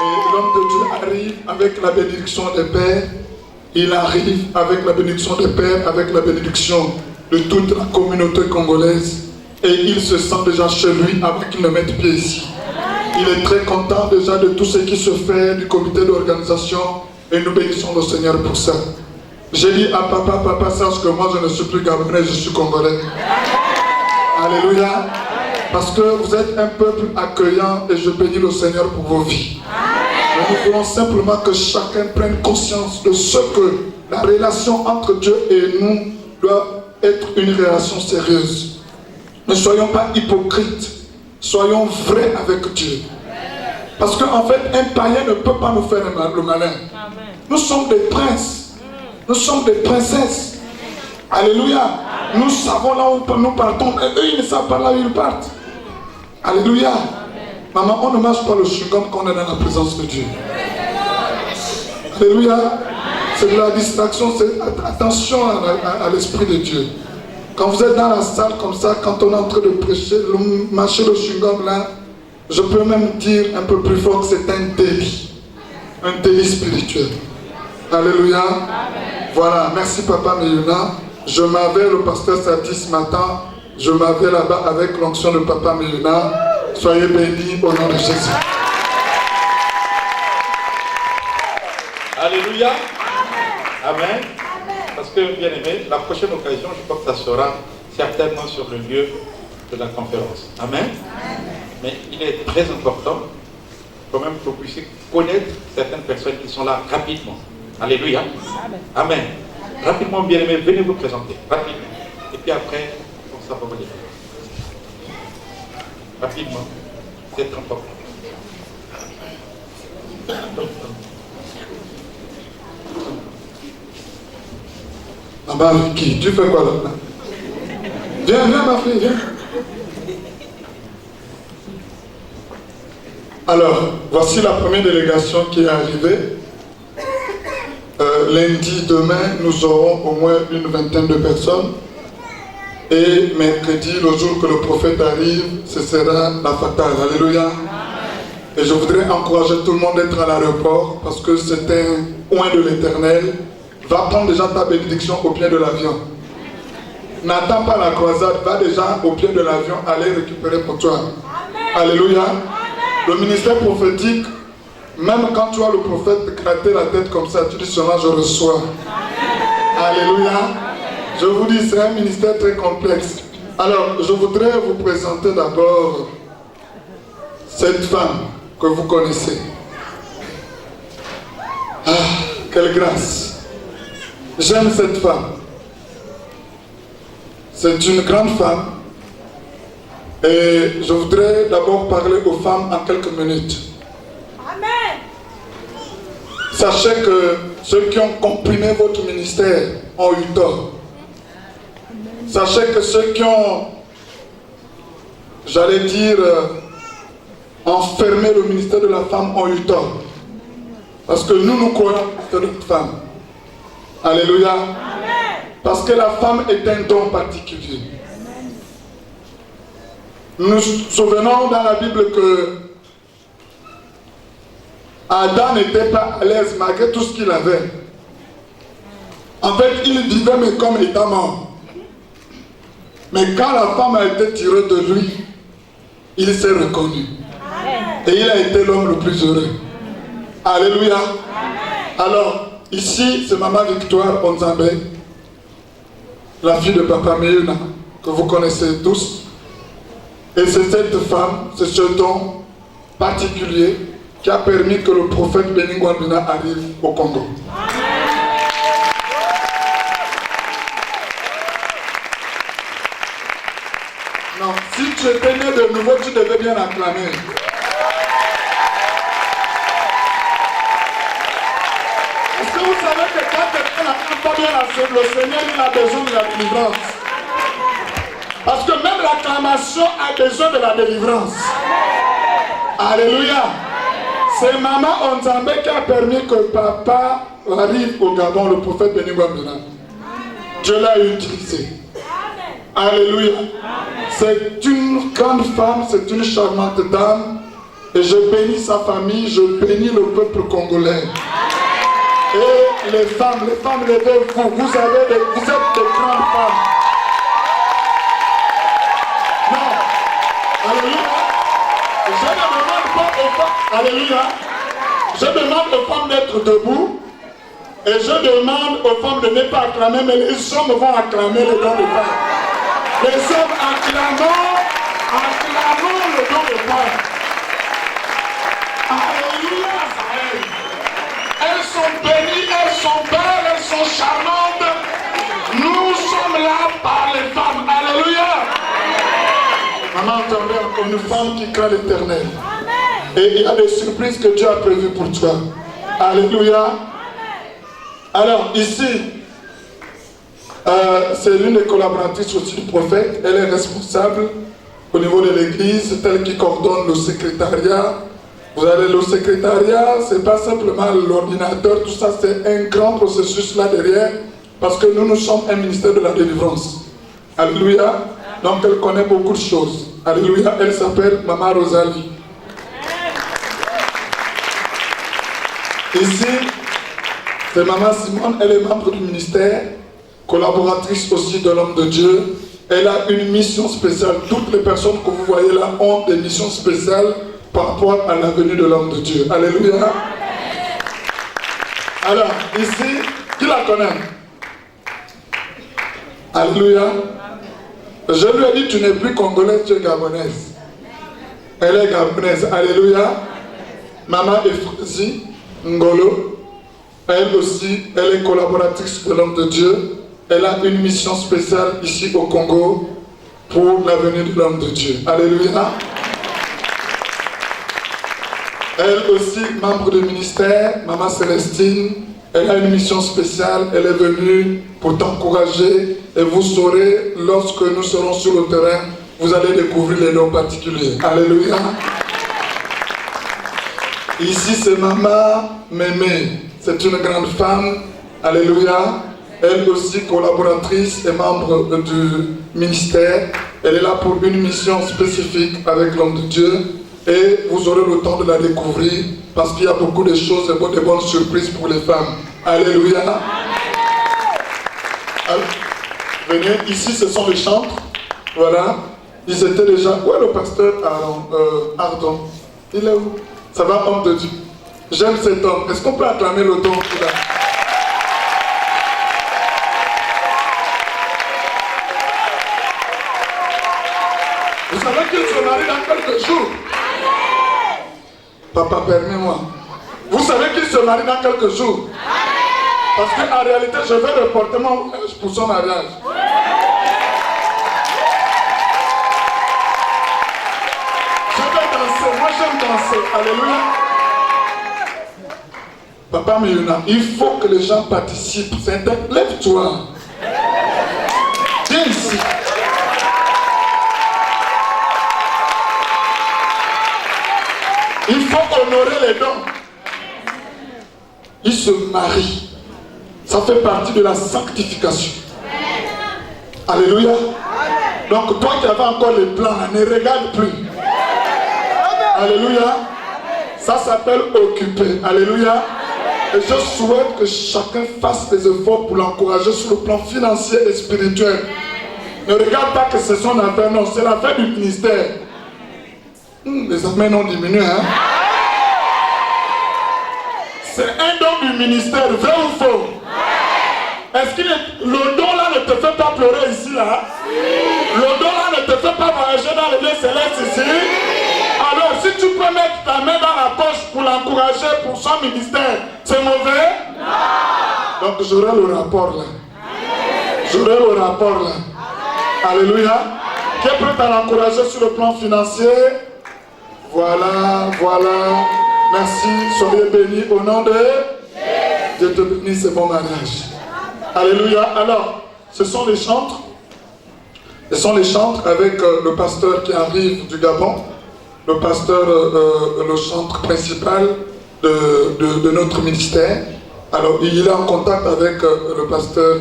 Et l'homme de Dieu arrive avec la bénédiction des pères, il arrive avec la bénédiction des pères, avec la bénédiction de toute la communauté congolaise, et il se sent déjà chez lui avant qu'il ne mette pied ici. Il est très content déjà de tout ce qui se fait du comité d'organisation, et nous bénissons le Seigneur pour ça. J'ai dit à papa, papa, sache que moi je ne suis plus gabonais, je suis congolais. Alléluia. Parce que vous êtes un peuple accueillant et je bénis le Seigneur pour vos vies. Nous voulons simplement que chacun prenne conscience de ce que la relation entre Dieu et nous doit être une relation sérieuse. Ne soyons pas hypocrites, soyons vrais avec Dieu. Parce qu'en fait, un païen ne peut pas nous faire le malin. Nous sommes des princes. Nous sommes des princesses. Alléluia. Nous savons là où nous partons. Et eux, ils ne savent pas là où ils partent. Alléluia. Maman, on ne marche pas le chewing-gum quand on est dans la présence de Dieu. Alléluia. C'est de la distraction. Attention à l'Esprit de Dieu. Quand vous êtes dans la salle comme ça, quand on est en train de prêcher, marcher le chewing-gum là, je peux même dire un peu plus fort que c'est un délit. Un délit spirituel. Alléluia. Voilà, merci Papa Meyuna. Je m'avais le pasteur Sati ce matin. Je m'avais là-bas avec l'onction de Papa Meyuna. Soyez bénis au nom de Jésus. Alléluia. Amen. Parce que, bien aimé, la prochaine occasion, je crois que ça sera certainement sur le lieu de la conférence. Amen. Mais il est très important quand même que vous puissiez connaître certaines personnes qui sont là rapidement. Alléluia. Amen. Rapidement, bien aimé, venez vous présenter. Rapidement. Et puis après, on s'en va. Rapidement. C'est important. Maman Vicky, tu fais quoi là? Viens, ma fille, viens. Alors, voici la première délégation qui est arrivée. Lundi, demain, nous aurons au moins une vingtaine de personnes. Et mercredi, le jour que le prophète arrive, ce sera la fatale. Alléluia. Et je voudrais encourager tout le monde d'être à l'aéroport parce que c'est un oint de l'Éternel. Va prendre déjà ta bénédiction au pied de l'avion. N'attends pas la croisade, va déjà au pied de l'avion, aller récupérer pour toi. Alléluia. Le ministère prophétique, même quand tu vois le prophète gratter la tête comme ça, tu dis seulement je reçois. Alléluia. Je vous dis, c'est un ministère très complexe. Alors, je voudrais vous présenter d'abord cette femme que vous connaissez. Ah, quelle grâce. J'aime cette femme. C'est une grande femme. Et je voudrais d'abord parler aux femmes en quelques minutes. Amen. Sachez que ceux qui ont comprimé votre ministère ont eu tort. Sachez que ceux qui ont, j'allais dire, enfermé le ministère de la femme ont eu tort. Parce que nous croyons que c'est notre femme. Alléluia. Amen. Parce que la femme est un don particulier. Nous nous souvenons dans la Bible que Adam n'était pas à l'aise malgré tout ce qu'il avait. En fait, il vivait mais comme étant mort. Mais quand la femme a été tirée de lui, il s'est reconnu. Et il a été l'homme le plus heureux. Alléluia. Alors, ici, c'est Maman Victoire Onzambé. la fille de Papa Meuna, que vous connaissez tous. Et c'est cette femme, c'est ce don particulier qui a permis que le prophète Béni Gwambina arrive au Congo. Non, si tu étais né de nouveau, tu devais bien acclamer. Est-ce que vous savez que quand quelqu'un n'acclame pas bien le Seigneur, il a besoin de la délivrance? Parce que même l'acclamation a besoin de la délivrance. Alléluia. C'est Maman Onzambe qui a permis que papa arrive au Gabon, le prophète Béni Gwambina. Dieu l'a utilisé. Alléluia. C'est une grande femme, c'est une charmante dame. Et je bénis sa famille, je bénis le peuple congolais. Et les femmes, levez-vous. Vous êtes des grandes femmes. Non. Alléluia. Je ne demande pas aux femmes. Alléluia. Je demande aux femmes d'être debout. Et je demande aux femmes de ne pas acclamer, mais les hommes vont acclamer le don de femmes. Les hommes acclamons le don de femmes. Alléluia. Elles sont bénies, elles sont belles, elles sont charmantes. Nous sommes là par les femmes. Alléluia. Maman, entendez encore une femme qui craint l'Éternel. Et il y a des surprises que Dieu a prévues pour toi. Alléluia. Alors, ici, c'est l'une des collaboratrices aussi du prophète. Elle est responsable au niveau de l'église, c'est elle qui coordonne le secrétariat. Vous avez le secrétariat, c'est pas simplement l'ordinateur, tout ça, c'est un grand processus là derrière, parce que nous sommes un ministère de la délivrance. Alléluia. Donc elle connaît beaucoup de choses. Alléluia. Elle s'appelle Maman Rosalie. Ici, c'est Maman Simone, elle est membre du ministère, collaboratrice aussi de l'homme de Dieu. Elle a une mission spéciale. Toutes les personnes que vous voyez là ont des missions spéciales par rapport à la venue de l'homme de Dieu. Alléluia. Alors, ici, qui la connaît? Alléluia. Je lui ai dit, tu n'es plus congolaise, tu es gabonaise. Elle est gabonaise. Alléluia. Maman Efrazi Ngolo. Elle aussi, elle est collaboratrice de l'homme de Dieu. Elle a une mission spéciale ici au Congo pour la venue de l'homme de Dieu. Alléluia. Elle aussi, membre du ministère, Maman Célestine, elle a une mission spéciale, elle est venue pour t'encourager et vous saurez, lorsque nous serons sur le terrain, vous allez découvrir les dons particuliers. Alléluia. Ici, c'est Maman Mémé, c'est une grande femme. Alléluia. Elle aussi collaboratrice et membre du ministère. Elle est là pour une mission spécifique avec l'homme de Dieu. Et vous aurez le temps de la découvrir parce qu'il y a beaucoup de choses et de bonnes surprises pour les femmes. Alléluia. Venez, ici ce sont les chantres. Voilà. Ils étaient déjà... Où est le pasteur Ardon? Il est où? Ça va, homme de Dieu. J'aime cet homme. Est-ce qu'on peut acclamer le don qu'il a? Vous savez qu'il se marie dans quelques jours. Papa, permets-moi. Vous savez qu'il se marie dans quelques jours. Parce qu'en réalité, je vais reporter mon âge pour son mariage. Je vais danser. Moi, j'aime danser. Alléluia. Papa Meuna, il faut que les gens participent. Lève-toi. Viens ici. Il faut honorer les dons. Ils se marient. Ça fait partie de la sanctification. Alléluia. Donc toi qui avais encore les plans, ne regarde plus. Alléluia. Ça s'appelle occuper. Alléluia. Et je souhaite que chacun fasse des efforts pour l'encourager sur le plan financier et spirituel. Ne regarde pas que c'est son affaire, non, c'est l'affaire du ministère. Les amens ont diminué, hein? C'est un don du ministère, vrai ou faux? Est-ce que le don là ne ne te fait pas pleurer ici, là. Le don là ne te fait pas voyager dans les lieux célestes ici. Alors, si tu peux mettre ta main dans la poche pour l'encourager pour son ministère, c'est mauvais? Non. Donc, j'aurai le rapport là. J'aurai le rapport là. Alléluia. Qui est prêt à l'encourager sur le plan financier? Voilà, voilà. Merci, soyez bénis au nom de Dieu te bénisse, c'est bon mariage. Alléluia. Alors, ce sont les chantres. Ce sont les chantres avec le pasteur qui arrive du Gabon. Le pasteur, le chantre principal de notre ministère. Alors, il est en contact avec le pasteur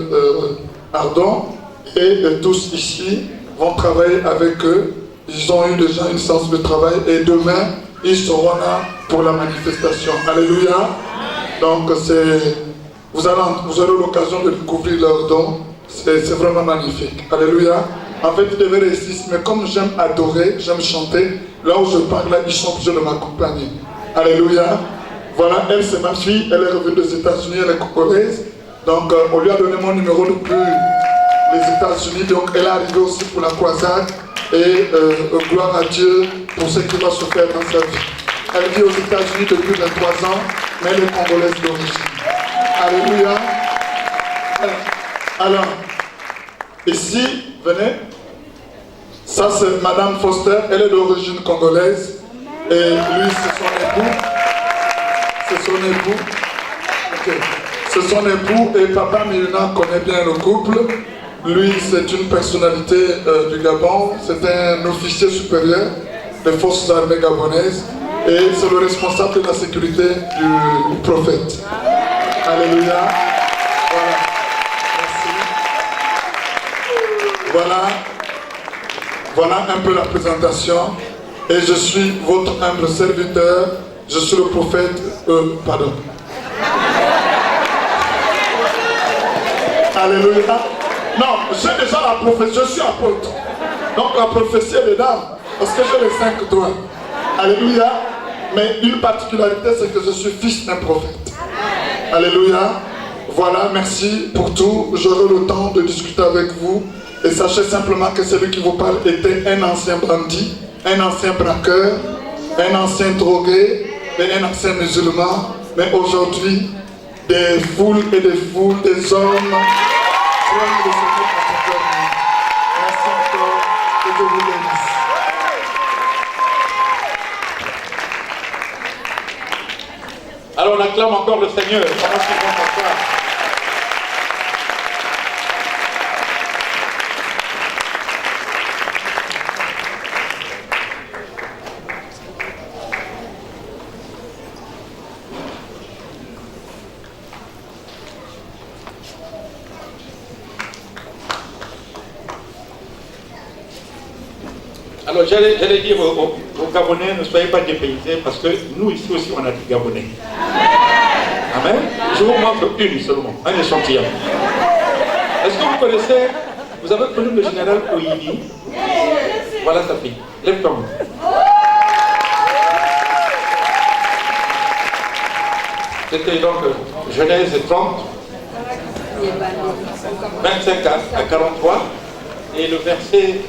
Ardon. Et tous ici vont travailler avec eux. Ils ont eu déjà une séance de travail. Et demain, ils seront là pour la manifestation. Alléluia. Donc, vous aurez l'occasion de découvrir leurs dons. C'est vraiment magnifique. Alléluia. En fait, ils devaient réussir. Mais comme j'aime adorer, j'aime chanter, là où je parle, là, ils sont obligés de m'accompagner. Alléluia. Voilà, elle, c'est ma fille. Elle est revenue des États-Unis, elle est congolaise. Donc, on lui a donné mon numéro depuis les États-Unis. Donc, elle est arrivée aussi pour la croisade. Et gloire à Dieu pour ce qui va se faire dans sa vie. Elle vit aux États-Unis depuis 23 ans, mais elle est congolaise d'origine. Alléluia. Alors, ici, venez. Ça, c'est Madame Foster. Elle est d'origine congolaise. Et lui, c'est son époux. C'est son époux. Okay. C'est son époux. Et Papa Miluna connaît bien le couple. Lui, c'est une personnalité du Gabon. C'est un officier supérieur des forces armées gabonaises. Et c'est le responsable de la sécurité du prophète. Alléluia. Voilà. Merci. Voilà un peu la présentation. Et je suis votre humble serviteur. Je suis le prophète. Pardon. Alléluia. Non, j'ai déjà la prophétie. Je suis apôtre. Donc la prophétie est dedans. Parce que j'ai les 5 doigts. Alléluia. Mais une particularité, c'est que je suis fils d'un prophète. Alléluia. Voilà, merci pour tout. J'aurai le temps de discuter avec vous. Et sachez simplement que celui qui vous parle était un ancien bandit, un ancien braqueur, un ancien drogué et un ancien musulman. Mais aujourd'hui, des foules et des foules, des hommes prennent de ce que merci encore et que vous bénisse. Alors on acclame encore le Seigneur. Comment est-ce qu'ils vont s'asseoir? Alors j'allais dire aux Gabonais, ne soyez pas dépaysés parce que nous ici aussi on a des Gabonais. Amen. Je vous montre une seulement, un échantillon. Est-ce que vous connaissez, vous avez connu le général Oyini? Voilà sa fille. Lève-toi. C'était donc Genèse 30, 25 à 43, et le verset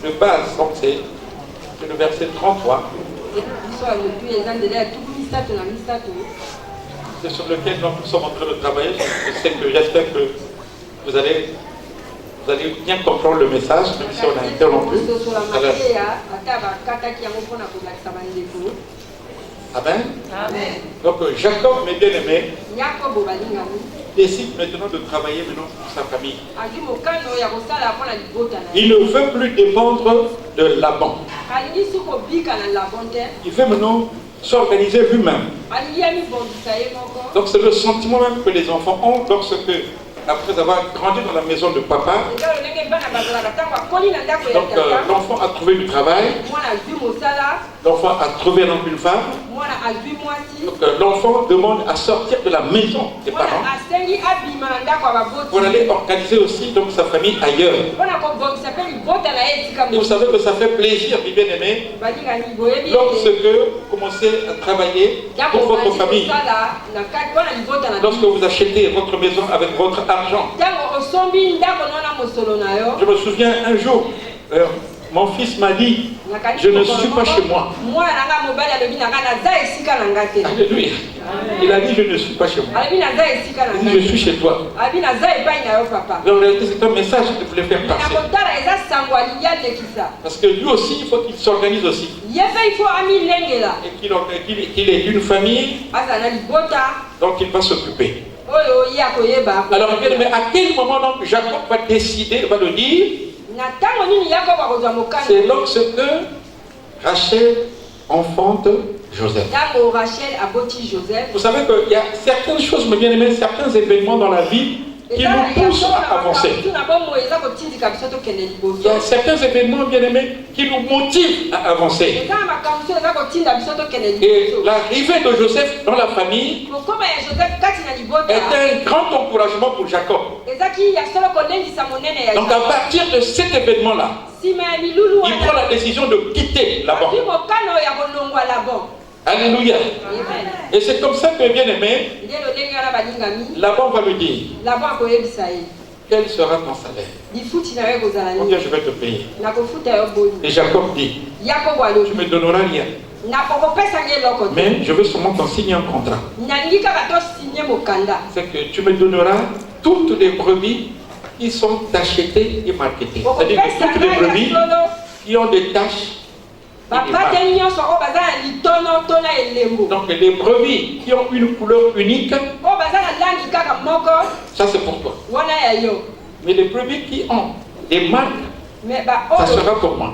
de base, donc c'est le verset 33. C'est sur lequel donc, nous sommes en train de travailler. J'espère que vous allez bien comprendre le message, même si on a interrompu. Alors, Amen. Amen. Donc Jacob, mes bien-aimés, décide maintenant de travailler maintenant pour sa famille. Il ne veut plus dépendre de Laban. Il veut maintenant s'organiser lui-même. Donc c'est le sentiment même que les enfants ont lorsque, après avoir grandi dans la maison de papa, donc l'enfant a trouvé du travail, l'enfant a trouvé donc une femme, donc l'enfant demande à sortir de la maison des parents pour aller organiser aussi donc sa famille ailleurs. Et vous savez que ça fait plaisir, mes bien-aimés, lorsque, comme commencez à travailler pour votre famille, lorsque vous achetez votre maison avec votre argent. Je me souviens un jour, mon fils m'a dit, je ne suis pas chez moi. Alléluia. Il a dit, je ne suis pas chez moi. Il dit, je suis chez toi. En réalité, c'est un message qu'il voulait faire passer. Parce que lui aussi, il faut qu'il s'organise aussi. Et qu'il ait une famille dont il va s'occuper. Alors, mais à quel moment donc Jacob va décider, va le dire? C'est lorsque Rachel enfante Joseph. Vous savez qu'il y a certaines choses, mes bien-aimés, certains événements dans la vie qui nous poussent à avancer. Il y a certains événements, bien-aimés, qui nous motivent à avancer. Et l'arrivée de Joseph dans la famille est un grand encouragement pour Jacob. Donc à partir de cet événement-là, il prend la décision de quitter Laban. Alléluia. Et c'est comme ça que, bien aimé, Laban va lui dire, quel sera ton salaire? Combien je vais te payer? Et Jacob dit, tu me donneras rien, mais je veux seulement t'en signer un contrat. C'est que tu me donneras toutes les brebis qui sont achetées et marketées. C'est-à-dire que toutes les brebis qui ont des taches. Donc les brebis qui ont une couleur unique, ça c'est pour toi. Mais les brebis qui ont des marques, ça sera pour moi.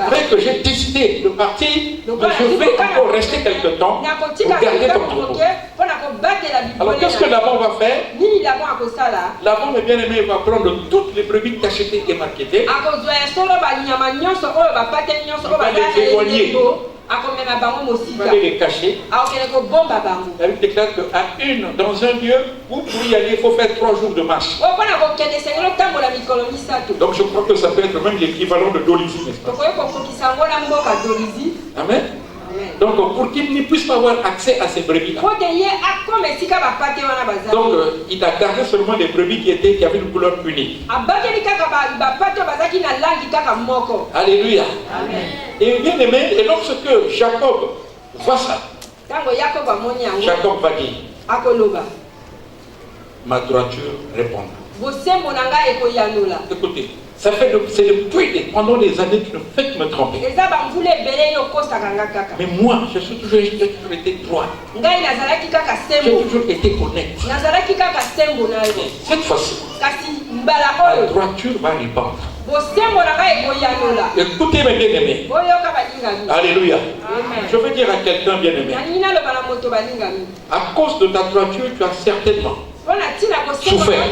Après que j'ai décidé de partir, je vais encore rester quelque temps pour garder ton troupeau. Alors qu'est-ce que Laban va faire? Laban, mes bien-aimés, va prendre toutes les brebis achetées et marketées. Il va les éloigner. Il va les cacher. La Bible déclare qu'à une, dans un lieu, où pour y aller, il faut faire 3 jours de marche. Donc je crois que ça peut être même l'équivalent de Dolisie, n'est-ce pas? Amen. Donc pour qu'il ne puisse pas avoir accès à ces brebis-là. Donc il a gardé seulement des brebis qui avaient une couleur unique. Alléluia. Amen. Et bien aimé, et lorsque Jacob voit ça, Jacob va dire, ma droiture répondra. Écoutez, c'est pendant des années que ne faites me tromper. Mais moi, j'ai toujours été droit. J'ai toujours été honnête. Cette fois-ci, la droiture va répondre. Écoutez mes bien-aimés. Alléluia. Je veux dire à quelqu'un bien-aimé, à cause de ta droiture, tu as certainement souffert.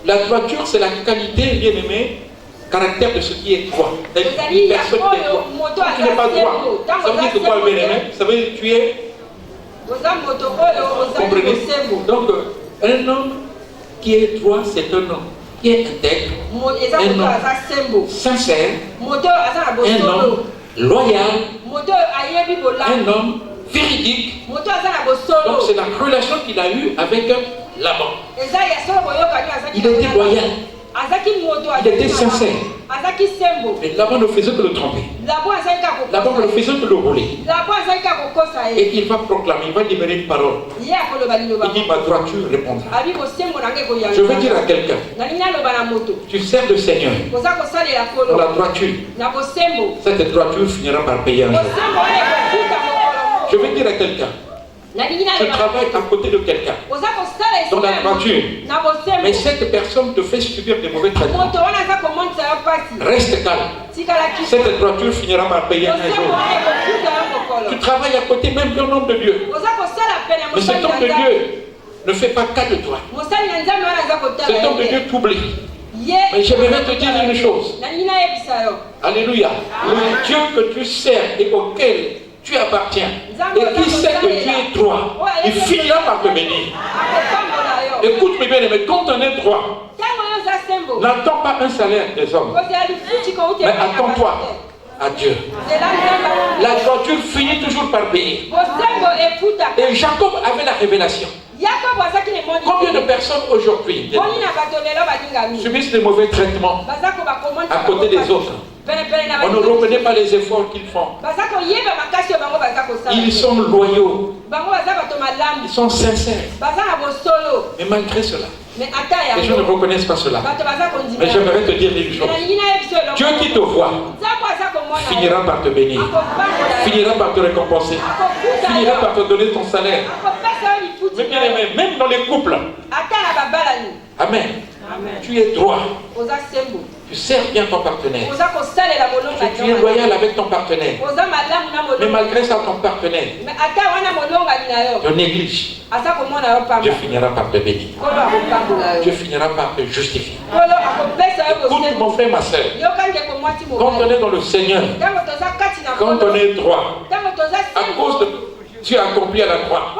La droiture, c'est la qualité, bien-aimé, caractère de ce qui est droit. Une personne qui est droit. Quand tu n'es pas droit, ça veut dire que quoi, bien-aimé? Ça veut dire que tu es... Comprenez? Donc, un homme qui est droit, c'est un homme qui est intègre, un homme sincère, un homme loyal, un homme véridique. Donc c'est la relation qu'il a eue avec Laban. Il était loyal, il était sincère. Et Laban ne faisait que le tromper. Laban ne faisait que le rouler. Et il va proclamer, il va libérer une parole. Il dit, ma droiture répondra. Je veux dire à quelqu'un, tu sers le Seigneur dans la droiture. Cette droiture finira par payer un jour. Je veux dire à quelqu'un, tu travailles à côté de quelqu'un dans la droiture, mais cette personne te fait subir des mauvais traitements. Reste calme. Cette droiture finira par payer un jour. Tu travailles à côté même d'un homme de Dieu, mais cet homme de Dieu ne fait pas cas de toi. Cet homme de Dieu t'oublie. Mais j'aimerais te dire une chose. Alléluia. Le Dieu que tu sers et auquel tu appartiens, et qui sait que tu es droit, il finira par te bénir. Écoute mes bien-aimés, quand on est droit, n'attends pas un salaire des hommes, mais attends-toi à Dieu. La droiture finit toujours par payer. Et Jacob avait la révélation. Combien de personnes aujourd'hui subissent des mauvais traitements à côté des autres? On ne reconnaît pas les efforts qu'ils font. Ils sont loyaux. Ils sont sincères. Mais malgré cela, les gens ne reconnaissent pas cela. Mais j'aimerais te dire une chose. Dieu qui te voit finira par te bénir, finira par te récompenser, finira par te donner ton salaire. Mais bien aimé, même dans les couples, amen, tu es droit. Tu sers bien ton partenaire. Tu es loyal avec ton partenaire. Mais malgré ça, ton partenaire te néglige. Dieu finira par te bénir. Dieu finira par te justifier. Écoute mon frère, ma soeur. Quand on est dans le Seigneur, quand on est droit, à cause de Dieu accompli à la croix,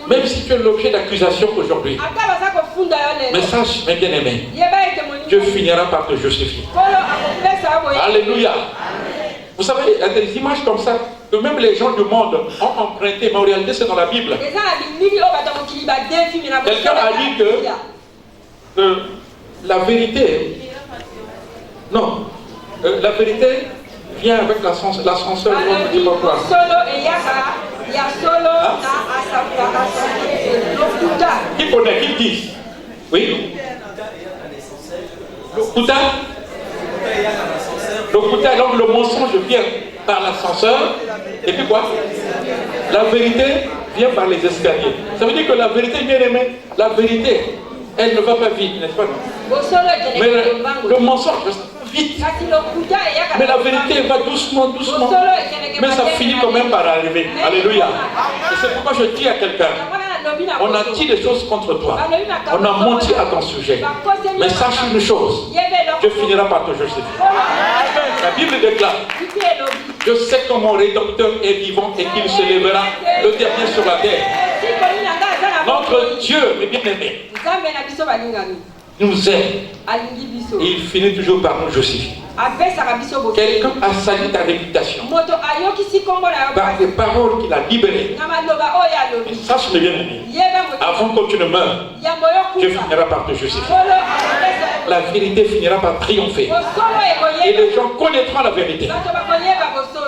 même si tu es l'objet d'accusation aujourd'hui, mais sache, mes bien-aimés, Dieu finira par te justifier. Alléluia. Vous savez, il y a des images comme ça que même les gens du monde ont emprunté, mais en réalité c'est dans la Bible. Quelqu'un a dit que la vérité, non, la vérité vient avec l'ascenseur. Qui connaît, qui dit? Oui. Le Kuta, donc le mensonge vient par l'ascenseur. Et puis quoi? La vérité vient par les escaliers. Ça veut dire que la vérité, bien aimée, la vérité, elle ne va pas vite, n'est-ce pas? Mais le mensonge va vite. Mais la vérité va doucement, doucement. Mais ça finit quand même par arriver. Alléluia. Et c'est pourquoi je dis à quelqu'un, on a dit des choses contre toi. On a menti à ton sujet. Mais sache une chose, Dieu finira par te justifier. La Bible déclare, je sais que mon Rédempteur est vivant et qu'il se lèvera le dernier sur la terre. Notre Dieu, mes bien-aimés, nous aime. Et il finit toujours par nous justifier. Quelqu'un a sali ta réputation par des paroles qu'il a libérées. Et sache le bien-aimé, avant que tu ne meurs, Dieu finira par te justifier. La vérité finira par triompher. Et les gens connaîtront la vérité.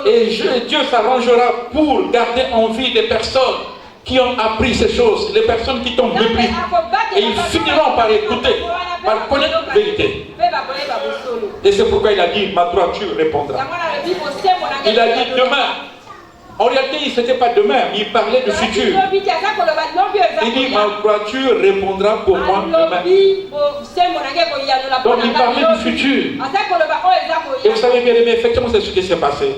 Et Dieu s'arrangera pour garder en vie des personnes qui ont appris ces choses, les personnes qui t'ont mépris. Et ils finiront par écouter, par connaître la vérité. Et c'est pourquoi il a dit, ma droiture répondra. Il a dit demain. En réalité, ce n'était pas demain, il parlait du futur. Il dit, ma droiture répondra pour moi demain. Donc il parlait du futur. Et vous savez bien aimé, effectivement, c'est ce qui s'est passé.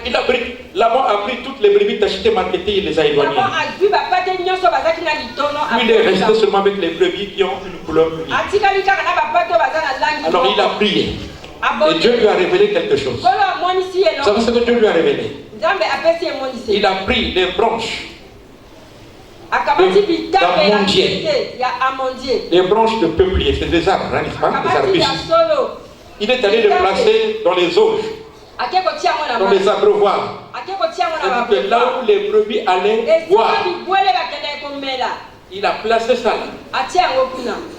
Il a pris, là-bas a pris toutes les brebis tachetées, marketées, il les a éloignées. Il est resté seulement avec les brebis qui ont une couleur unique. Alors il a prié. Et Dieu lui a révélé quelque chose. Vous savez ce que Dieu lui a révélé? Il a pris les branches d'amandier, les branches de peuplier, c'est des arbres, hein, n'est-ce pas? Des arbustes. Il est allé les placer dans les auges, dans les abreuvoirs. Là où les brebis allaient boire, il a placé ça là.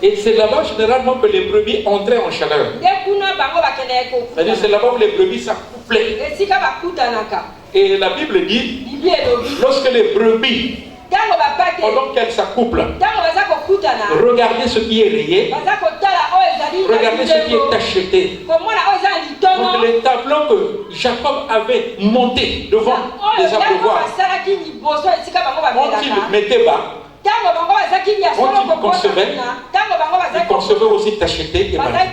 Et c'est là-bas généralement que les brebis entraient en chaleur. C'est-à-dire c'est là-bas où les brebis s'accouplaient. Et la Bible dit, lorsque les brebis, pendant qu'elles s'accouplent, regardez ce qui est rayé, regardez ce qui est tacheté. Donc les tableaux que Jacob avait montés devant les abreuvoirs, quand il mettait bas, quand il concevait aussi tacheté et malade.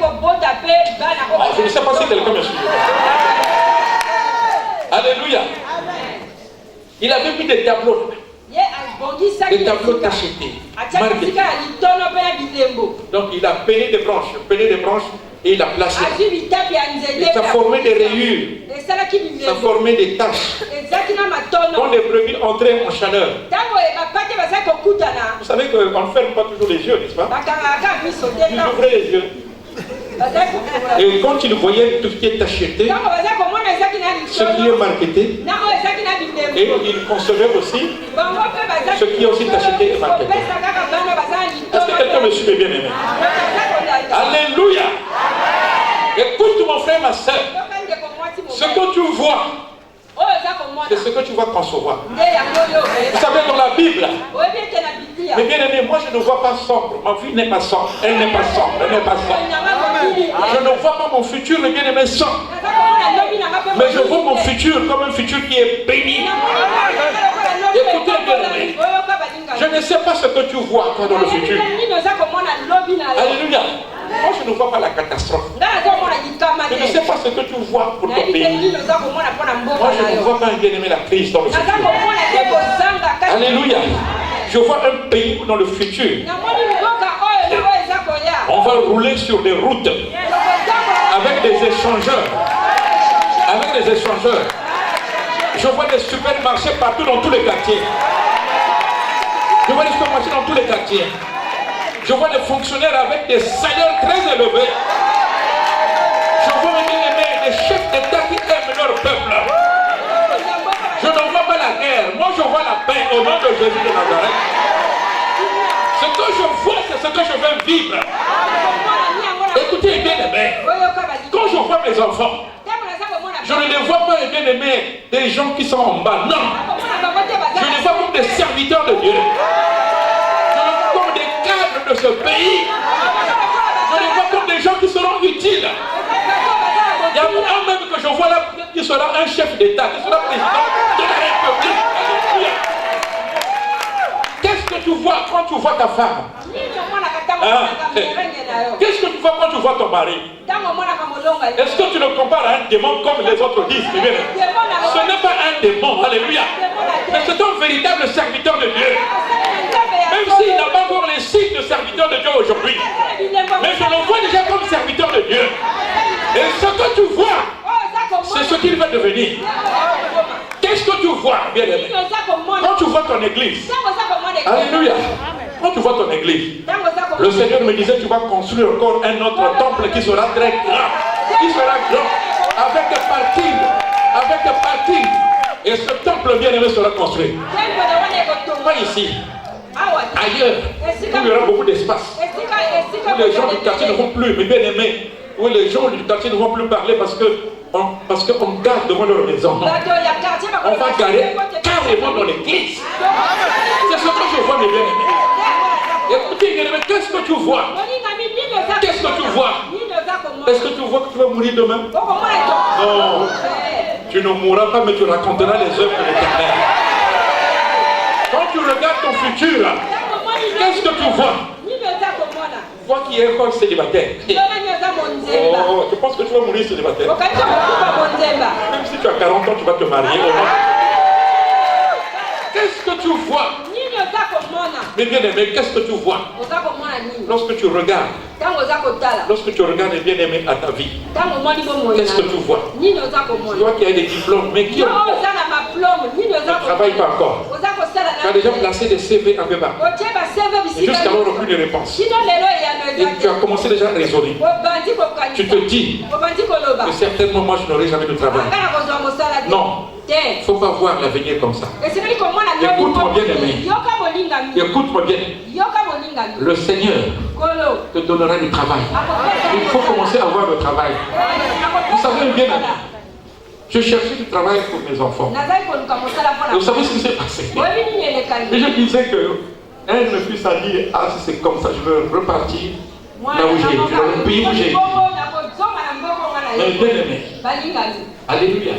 Je ne sais pas si quelqu'un me suit. Alléluia. Il avait mis des tableaux. Des tableaux tachetés, marqués. Donc il a pelé des branches et il a placé. Et ça formait des rayures, ça formait des taches. Quand les brebis entraient en chaleur, vous savez qu'on ne ferme pas toujours les yeux, n'est-ce pas? Vous ouvrez les yeux. Et quand il voyait tout ce qui est acheté, ce qui est marketé, et il concevait aussi ce qui est aussi acheté et marketé. Est-ce que quelqu'un me suit, bien aimé? Alléluia. Écoute mon frère, ma soeur, ce que tu vois, c'est ce que tu vas concevoir. Vous savez, dans la Bible, mais bien aimé, moi je ne vois pas sombre. Ma vie n'est pas sombre. Elle n'est pas sombre. Elle n'est pas sombre. Je ne vois pas mon futur, mais bien aimé, sombre. Mais je vois mon futur comme un futur qui est béni. Écoutez, bien aimé, je ne sais pas ce que tu vois toi dans le futur. Alléluia. Moi je ne vois pas la catastrophe. Je ne sais pas ce que tu vois pour ton pays. Moi je ne vois pas, bien aimé, la crise dans le futur. Alléluia. Je vois un pays dans le futur. On va rouler sur des routes avec des échangeurs. Avec des échangeurs. Je vois des supermarchés partout dans tous les quartiers. Je vois des supermarchés dans tous les quartiers. Je vois des fonctionnaires avec des salaires très élevés. Je vois des chefs d'État qui aiment leur peuple. Je ne vois pas la guerre. Moi, je vois la paix au nom de Jésus de Nazareth. Ce que je vois, c'est ce que je veux vivre. Écoutez, bien aimé, quand je vois mes enfants, je ne les vois pas, bien aimé, des gens qui sont en bas. Non. Je les vois comme des serviteurs de Dieu. Je les vois comme des cadres de ce pays. Je les vois comme des gens qui seront utiles. Il y a un même que je vois là qui sera un chef d'État, qui sera président de la République. Alléluia. Qu'est-ce que tu vois quand tu vois ta femme? Qu'est-ce que tu vois quand tu vois ton mari? Est-ce que tu le compares à un démon comme les autres disent? Ce n'est pas un démon, alléluia. Mais c'est un véritable serviteur de Dieu. Même s'il n'a pas encore les signes de serviteur de Dieu aujourd'hui. Mais je le vois déjà comme serviteur de Dieu. Et ce que tu vois, c'est ce qu'il va devenir. Qu'est-ce que tu vois, bien aimé? Quand tu vois ton église, alléluia. Quand tu vois ton église, le Seigneur me disait, tu vas construire encore un autre temple qui sera très grand. Qui sera grand, avec un parking. Avec un parking. Et ce temple bien aimé sera construit. Pas ici. Ailleurs, où il y aura beaucoup d'espace. Où les gens du quartier ne vont plus, mais bien aimés, où les gens du quartier ne vont plus parler parce qu'on garde devant leur maison. On va garer carrément dans l'église. C'est ce que je vois, mes bien-aimés. Écoutez, bien-aimés, qu'est-ce que tu vois? Qu'est-ce que tu vois? Est-ce que tu vois que tu vas mourir demain? Non. Tu ne mourras pas, mais tu raconteras les œuvres de l'Éternel. Quand tu regardes ton futur, qu'est-ce que tu vois? Toi qui es encore célibataire. Oh, tu penses que tu vas mourir célibataire? Même si tu as 40 ans, tu vas te marier. Qu'est-ce que tu vois? Mais bien aimé, qu'est-ce que tu vois? Lorsque tu regardes, bien aimé à ta vie, qu'est-ce que tu vois? Toi qui as des diplômes, mais qui ne travaille pas encore. Tu as déjà placé des CV un peu bas. Jusqu'alors, aucune réponse. Et tu as commencé déjà à raisonner. Tu te dis que certainement moi je n'aurai jamais de travail. Non. Il ne faut pas voir l'avenir comme ça. Écoute-moi bien aimé. Écoute-moi bien. Le Seigneur te donnera du travail. Il faut commencer à avoir le travail. Vous savez bien aimé, je cherchais du travail pour mes enfants. Et vous savez ce qui s'est passé? Et je disais que un de mes fils a dit, ah si c'est comme ça, je veux repartir là où j'ai été, dans le pays où j'ai été. Mais bien aimé, alléluia.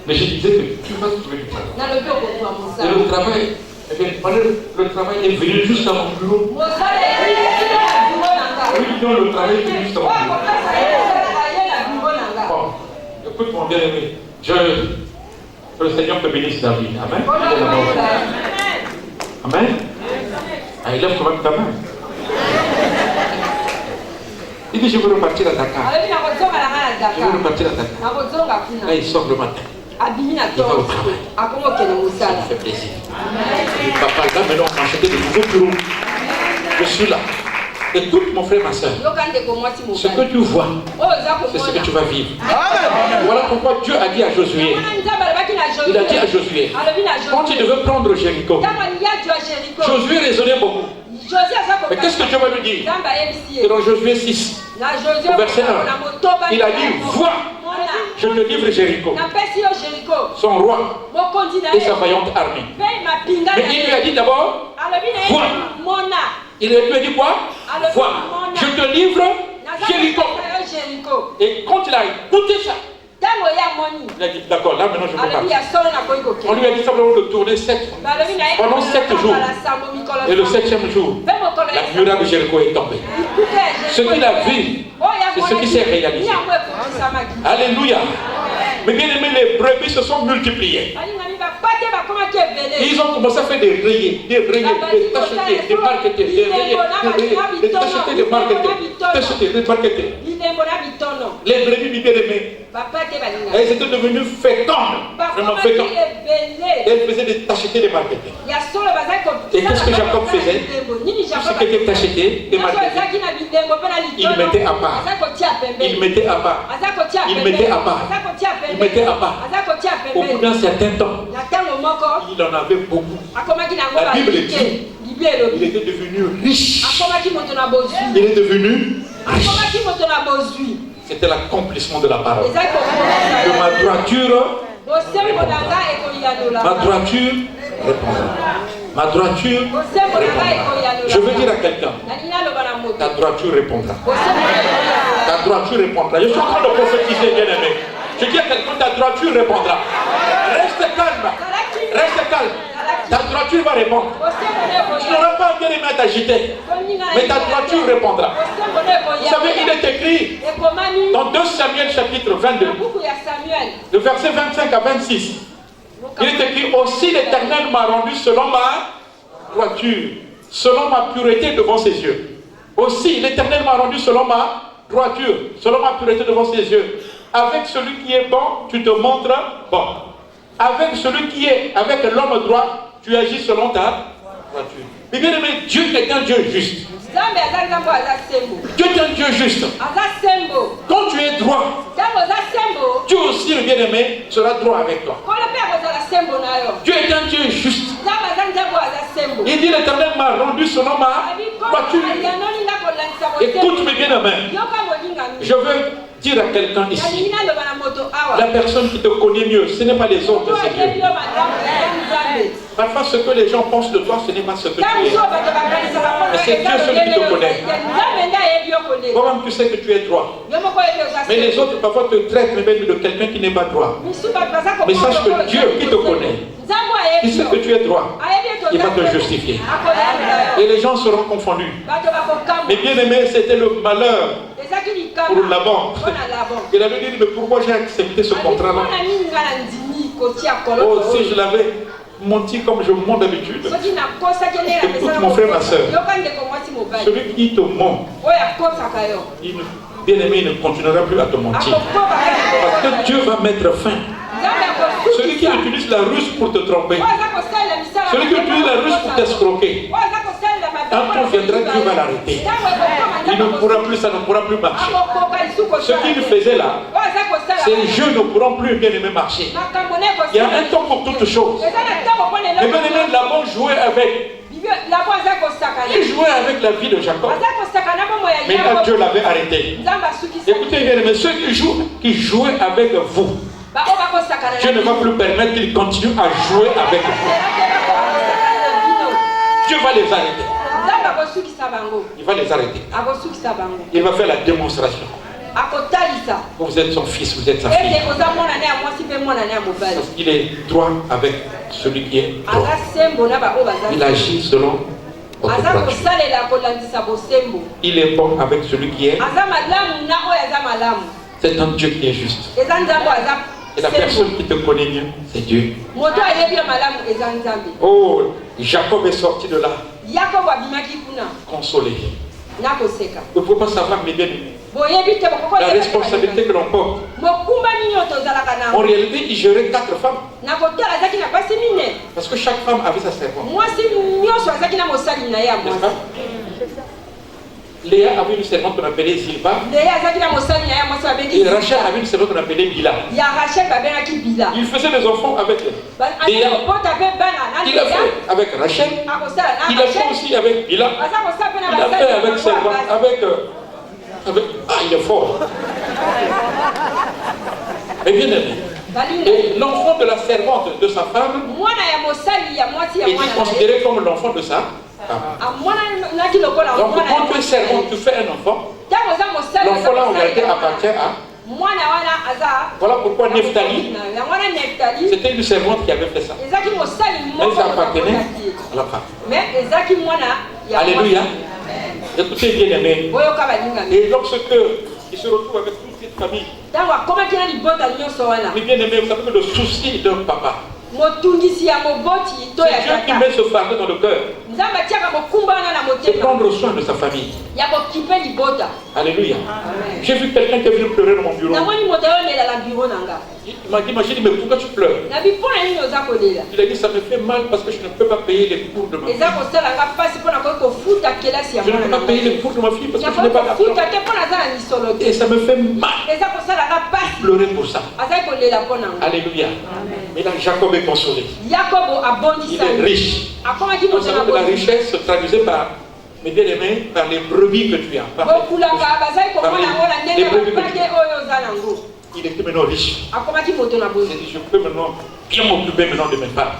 Mais je disais que tu vas trouver du travail. Et le travail, le travail est venu juste à mon bureau. Oui, non, le travail est venu juste à mon bureau. Bon, écoute mon bien aimé, que le Seigneur te bénisse ta vie. Amen. Amen. Ah, il lève quand même ta main. Il dit, je veux repartir à Dakar. Je veux repartir à Dakar. Là, il sort le matin. Il va au travail. Ça me fait plaisir. Papa, là, maintenant, on a acheté de nouveaux bureaux. Je suis là. Écoute mon frère, ma soeur. Ce que tu vois, c'est ce que tu vas vivre. Voilà pourquoi Dieu a dit à Josué. Il a dit à Josué, quand il devait prendre Jéricho, Josué raisonnait beaucoup. Mais qu'est-ce que Dieu va lui dire? Et dans Josué 6, verset 1, il a dit, vois, je te livre Jéricho, son roi et sa vaillante armée. Mais il lui a dit d'abord, vois. Il lui a dit quoi? Vois, je te livre Jéricho. Et quand il a écouté ça, il a dit, d'accord, là maintenant je peux partir. On lui a dit simplement de tourner pendant 7 jours. Et le 7e jour, la muraille de Jéricho est tombée. Ce qu'il a vu, c'est ce qui s'est réalisé. Alléluia. Mais bien aimé, les brebis se sont multipliées. Ils ont commencé à faire des rayés, des tachetés, des marquetés, des rayés, des tachetés, des marquetés, des marquetés. Les brebis bien aimées, elles étaient devenues fécondes, vraiment fécondes. Elles faisaient des tachetés, des marquetés. Et qu'est-ce que Jacob faisait? Tout ce qui était tacheté, des marquetés, il mettait à part. Il mettait à part. Il mettait à part. Il mettait à part. Au bout d'un certain temps, il en avait beaucoup. La Bible dit, il était devenu riche. Il est devenu riche. C'était l'accomplissement de la parole. Que ma droiture répondra. Ma droiture répondra. Ma droiture répondra. Je veux dire à quelqu'un, ta droiture répondra. Ta droiture répondra. Je suis en train de prophétiser, bien aimé. Je dis à quelqu'un, ta droiture répondra. Reste calme. Reste calme. Ta droiture va répondre. Tu n'auras pas bien aimé à t'agiter. Mais ta droiture répondra. Vous savez, il est écrit dans 2 Samuel chapitre 22, le verset 25 à 26. Il est écrit, aussi l'Éternel m'a rendu selon ma droiture, selon ma pureté devant ses yeux. Aussi l'Éternel m'a rendu selon ma droiture, selon ma pureté devant ses yeux. Avec celui qui est bon, tu te montres bon. Avec celui qui est avec l'homme droit, tu agis selon ta droiture. Mais bien aimé, Dieu est un Dieu juste. Dieu est un Dieu juste. Quand tu es droit, Dieu aussi, le bien-aimé, sera droit avec toi. Dieu est un Dieu juste. Il dit, l'Éternel m'a rendu selon ma droiture. Écoute mes bien-aimés. Je veux dire à quelqu'un ici, la personne qui te connaît mieux, ce n'est pas les autres, c'est Dieu. Parfois, ce que les gens pensent de toi, ce n'est pas ce que tu es. Mais c'est Dieu celui qui te connaît. Toi-même, tu sais que tu es droit. Mais les autres, parfois, te traitent même de quelqu'un qui n'est pas droit. Mais sache que Dieu qui te connaît, qui sait que tu es droit, il va te justifier. Et les gens seront confondus. Mais bien aimé, c'était le malheur pour Laban. Il avait dit, mais pourquoi j'ai accepté ce contrat-là? Oh, si je l'avais menti comme je monte d'habitude. Écoute mon frère, ma soeur. Celui qui te ment, bien aimé, il ne continuera plus à te mentir. Parce que Dieu va mettre fin. Celui qui utilise la ruse pour te tromper, celui qui utilise la ruse pour t'escroquer, un temps viendra, Dieu va l'arrêter. Il ne pourra plus, ça ne pourra plus marcher. Ce qu'il faisait là, ces jeux ne pourront plus bien aimé marcher. Il y a un temps pour toutes choses. Mais bien aimé, Laban jouait avec. Il jouait avec la vie de Jacob. Mais là, Dieu l'avait arrêté. Écoutez, bien aimé, ceux qui jouaient avec vous, Dieu ne va plus permettre qu'ils continuent à jouer avec vous. Dieu va les arrêter. Il va les arrêter. Il va faire la démonstration. Vous êtes son fils, vous êtes sa fille. Parce qu'il est droit avec celui qui est droit. Il agit selon votre droiture. Il est bon avec celui qui est. C'est un Dieu qui est juste. Et la personne qui te connaît mieux, c'est Dieu. Oh, Jacob est sorti de là consolé. Vous ne pouvez pas savoir, mes bien-aimés, la responsabilité que l'on porte. En réalité, il gérait 4 femmes. Parce que chaque femme avait sa servante. N'est-ce pas? Léa avait une servante qu'on appelait Zilpa. Et Rachel avait une servante qu'on appelait Bila. Il faisait des enfants avec elle. Léa, il a fait avec Rachel. Il a fait aussi avec Bila. Il a fait avec servante, il est fort. Mais bien aimé. Et l'enfant de la servante de sa femme est considéré comme l'enfant de sa femme. Donc quand tu es servant, tu fais un enfant. L'enfant là en réalité appartient à. Voilà pourquoi Nephtali, c'était une servante qui avait fait ça. Mais ça appartenait à la femme. Alléluia. Écoutez bien aimé. Et lorsque il se retrouve avec toute cette famille, mais bien aimé, vous savez que le souci d'un papa, c'est Dieu qui met ce fardeau dans le cœur. C'est prendre soin de sa famille. Alléluia. J'ai vu quelqu'un qui est venu pleurer dans mon bureau. Il m'a dit, mais pourquoi tu pleures? Il a dit, ça me fait mal parce que je ne peux pas payer les cours de ma fille. Je ne peux pas payer les cours de ma fille parce que je n'ai pas d'argent. Et ça me fait mal. Pleurer pour ça. Alléluia. Mais là, Jacob est consolé. Il est riche. Vous savez que la richesse se traduisait par, mes bien-aimés, par les brebis que tu as. Par les brebis que tu as. Il était maintenant riche. Il dit, je peux maintenant bien m'occuper maintenant de mes femmes.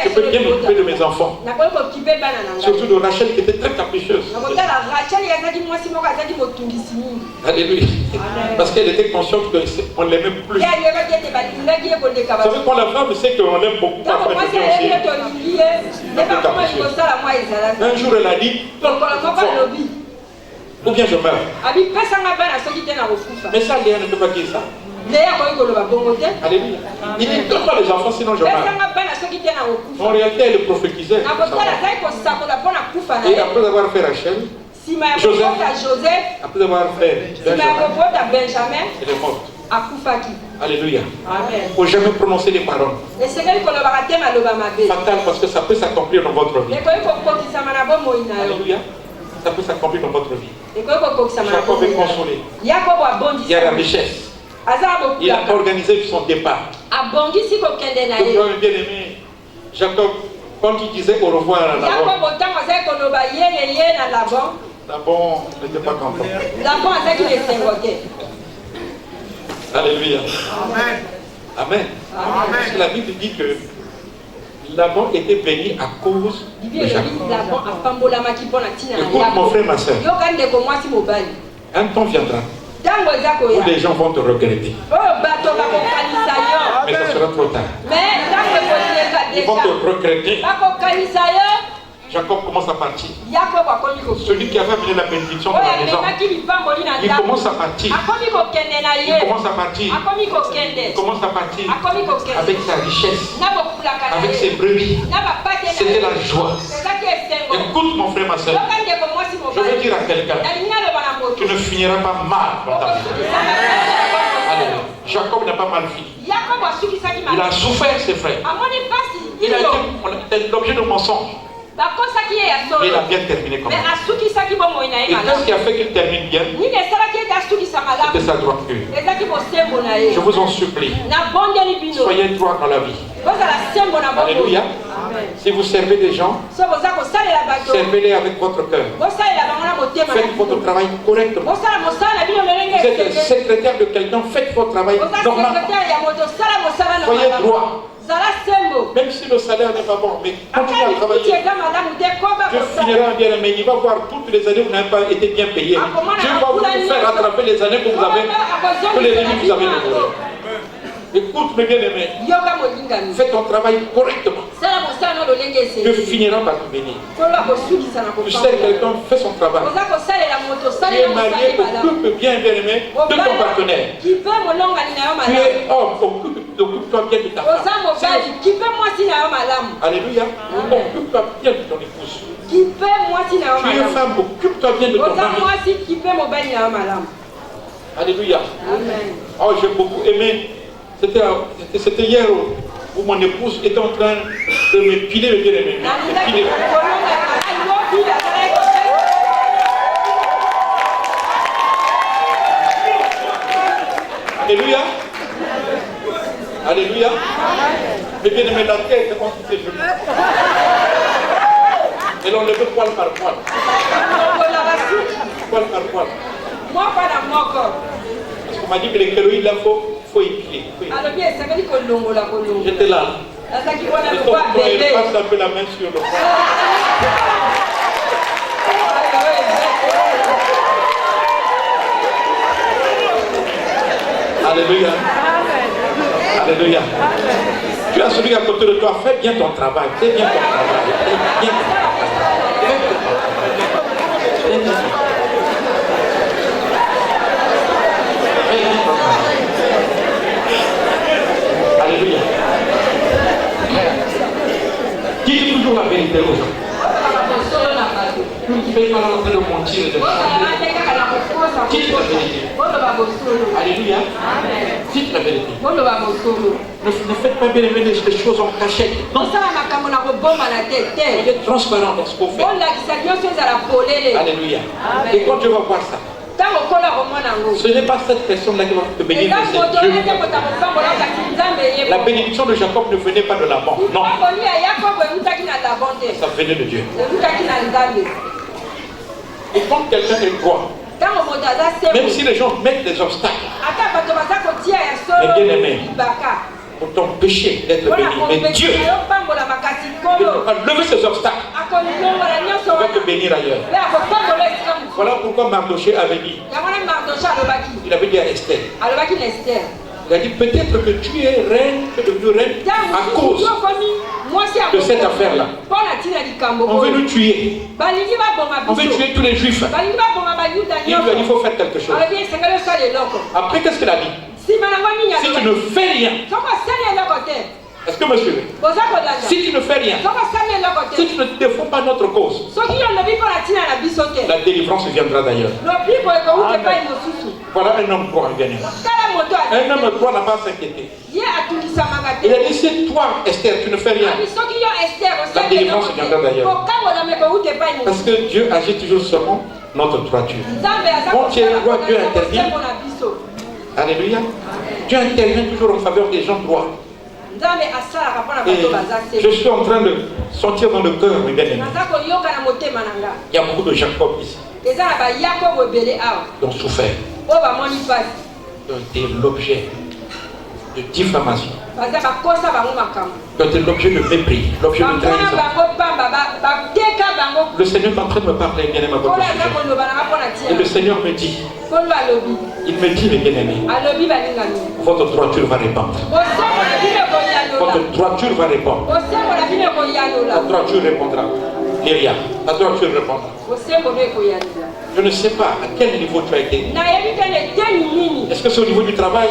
Je peux bien m'occuper de mes enfants. Surtout de Rachel qui était très capricieuse. Alléluia. Parce qu'elle était consciente qu'on l'aimait plus. Vous savez, quand la femme sait qu'on l'aime beaucoup, parfois elle devient aussi un peu capricieuse. Un jour elle a dit, ou bien je meurs. Mais ça, Léa ne peut pas dire ça. Alléluia. Il dit, donne-moi les enfants, sinon je meurs. En réalité, elle prophétisait. Et après avoir fait Rachel, Joseph, après avoir fait Benjamin, elle est morte. Alléluia. Il ne faut jamais prononcer des paroles fatales parce que ça peut s'accomplir dans votre vie. Alléluia. Ça peut s'accomplir dans votre vie. Jacob est consolé. Il y a la richesse. Il a organisé son départ. Donc, bien aimé, Jacob, quand il disait au revoir à Laban n'était pas content. Alléluia. Amen. Parce que la Bible dit que Laban était béni à cause de Jacob. Écoute mon frère, ma soeur. Un temps viendra où les gens vont te regretter. Mais ça sera trop tard. Ils vont te regretter. Jacob commence à partir. Celui qui avait amené la bénédiction dans la maison, il commence à partir. Il commence à partir. Il commence à partir avec sa richesse, avec ses brebis. C'était la joie. Écoute mon frère, ma soeur. Je veux dire à quelqu'un, tu ne finiras pas mal dans ta vie. Alléluia. Jacob n'a pas mal fini. Il a souffert, ses frères. Il a été l'objet de mensonges. Mais il a bien terminé comme ça. Et qu'est-ce qui a fait qu'il termine bien? C'était sa droiture. Je vous en supplie. Soyez droit dans la vie. Alléluia. Si vous servez des gens, servez-les avec votre cœur. Faites votre travail correctement. Vous êtes secrétaire de quelqu'un, faites votre travail normalement. Soyez droit. Même si le salaire n'est pas bon, mais continuez à travailler. Dieu finira bien, mais il va voir toutes les années où vous n'avez pas été bien payé. Dieu va vous faire rattraper les années que vous avez, que les ennemis vous avez données. Écoute mes bien-aimés, fais ton travail correctement. Dieu finira par te bénir. Tu sais, quelqu'un fait son travail. Tu es marié, occupe bien, bien-aimé, de ton partenaire. Tu es homme, occupe-toi bien de ta femme. Alléluia. Occupe-toi bien de ton épouse. Tu es femme, occupe-toi bien de ton mari. Alléluia. Oh, j'ai beaucoup aimé. C'était hier où mon épouse était en train de me piler le bien-aimé. Alléluia. Alléluia. Mais bien aimé, la tête est entre tes genoux. Et l'on le veut poil par poil. Poil par poil. Parce qu'on m'a dit que les kéloïdes, là, faut épiler. J'étais là. Et ton il passe un peu la main sur le poil. Alléluia. Alléluia. Tu as celui à côté de toi, fais bien ton travail. Fais bien ton travail. Fais bien ton travail. Alléluia. Dis toujours la vérité aux gens. Tu fais pas la peine de mentir et de changer. Dites la vérité. Alléluia. Dites la vérité. Ne faites pas bien aimer des choses en cachette. Non. Soyez transparent dans ce qu'on fait. Alléluia. Et quand tu vas voir ça, ce n'est pas cette personne-là qui va te bénir, mais c'est Dieu. La bénédiction de Jacob ne venait pas de la mort. Non. Ça venait de Dieu. Et quand quelqu'un est droit, même si les gens mettent des obstacles, mais bien aimé, pour t'empêcher d'être béni, mais Dieu va lever ces obstacles, il va te bénir ailleurs. Voilà pourquoi Mardoché avait dit, il avait dit à Esther, il a dit peut-être que tu es reine, tu es devenue reine à cause de cette affaire-là. On veut nous tuer. On veut tuer tous les juifs. Il lui a dit il faut faire quelque chose. Après, qu'est-ce qu'il a dit? Si tu ne fais rien, est-ce que me suivez? Si tu ne fais rien, si tu ne défends pas notre cause, la délivrance viendra d'ailleurs. Voilà un homme droit, bien aimé. Un homme droit n'a pas à s'inquiéter. Il a dit si toi, Esther, tu ne fais rien, la délivrance viendra d'ailleurs. Parce que Dieu agit toujours selon notre droiture. Quand tu es droit, Dieu intervient. Alléluia. Dieu intervient toujours en faveur des gens droits. Et je suis en train de sentir dans le cœur, mes bien-aimés. Il y a beaucoup de Jacob ici qui ont souffert, qui ont été l'objet de diffamation, qui ont été l'objet de mépris, l'objet de trahison. Le Seigneur est en train de me parler, bien-aimé, à votre sujet. Et le Seigneur me dit, il me dit, mes bien-aimés, votre droiture va répandre. Votre droiture va répondre. La droiture répondra. Léria, la droiture répondra. Je ne sais pas à quel niveau tu as été. Est-ce que c'est au niveau du travail?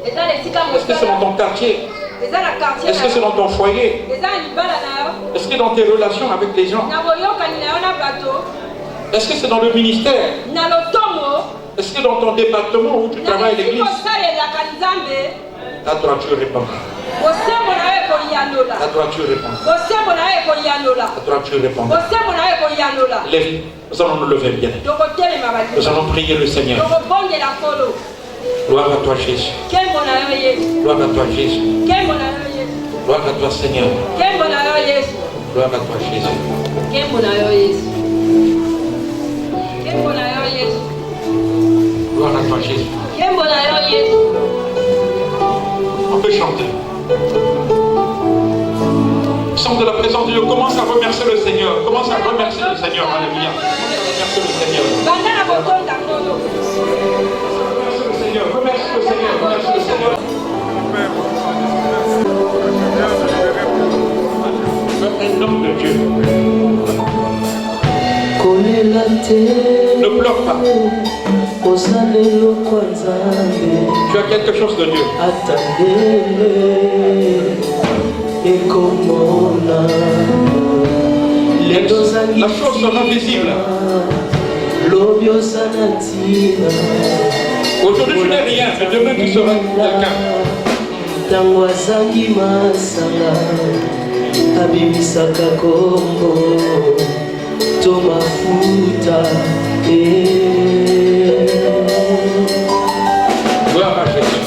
Est-ce que c'est dans ton quartier? Est-ce que c'est dans ton foyer? Est-ce que c'est dans tes relations avec les gens? Est-ce que c'est dans le ministère? Est-ce que dans ton département où tu travailles à l'église? La droiture répondra. La droiture répondra. La droiture répondra. Nous allons nous lever bien. Nous allons prier le Seigneur. Gloire à toi Jésus. Gloire à toi Jésus. Gloire à toi Seigneur. Gloire à toi Jésus. Gloire à toi Jésus. On peut chanter. Sors de la présence de Dieu. Commence à remercier le Seigneur. Commence à remercier le Seigneur. Alléluia. Remercie le Seigneur. Remercie le Seigneur. Remercie le Seigneur. Remercie le Seigneur. Un homme de Dieu. Ne pleure pas. Tu as quelque chose de Dieu. La chose sera visible. Aujourd'hui tu n'es rien, mais demain tu seras quelqu'un. Gloire à Jésus.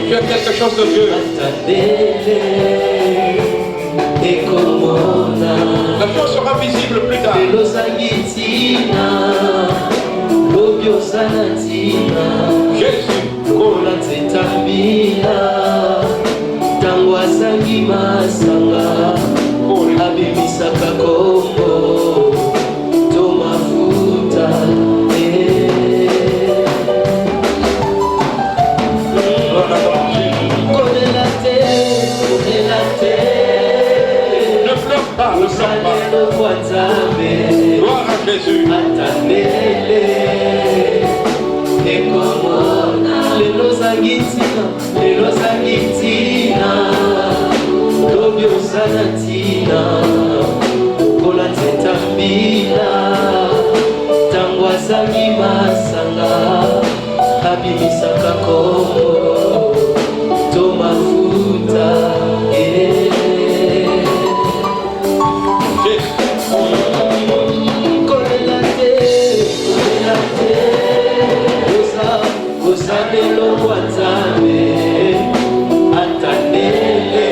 Tu as quelque chose de Dieu. La chose sera visible plus tard. Jésus. Abimisaka kombo tomafuta kolela te Ne pleure pas, ne pleure pas. Gloire à Jésus. atandele ekomona lelo zangitina lobi osala ntina kolateta mbila ntango azangi masanga abimisaka kombo to mafuta kolela te kozabelo kwa nzambe atandele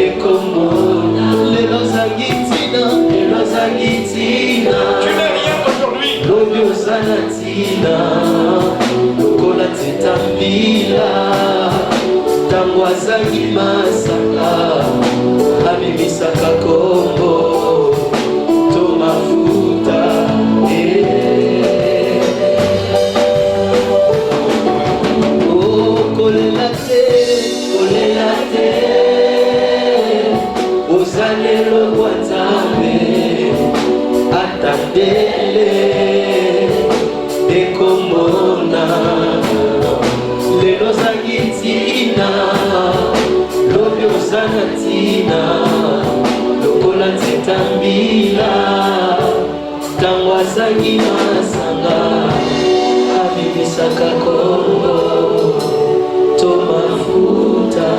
ekomona lelo zangitina Tu n'es rien aujourd'hui. lobi osala ntina lokola nzeta mbila ntango azangi masaka abimisaka kombo to mafuta kolela te ozalelo kwa nzambe atandele ekomona lelo zangi ntina lobi osana ntina lokola nzeta mbila ntango azangi masanga abimisaka kombo to mafuta.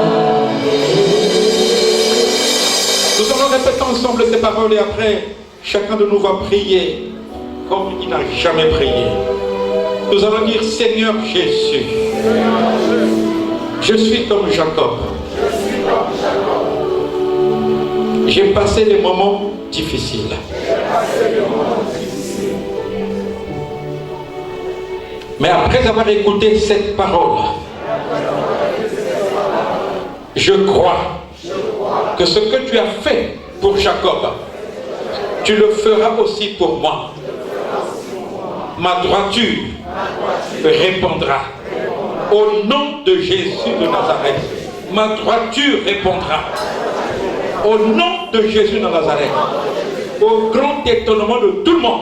Nous allons répéter ensemble ces paroles et après, chacun de nous va prier comme il n'a jamais prié. Nous allons dire, Seigneur Jésus, je suis comme Jacob. J'ai passé des moments difficiles. Mais après avoir écouté cette parole, je crois que ce que tu as fait pour Jacob, tu le feras aussi pour moi. Ma droiture répondra. Au nom de Jésus de Nazareth, ma droiture répondra. Au nom de Jésus de Nazareth, au grand étonnement de tout le monde.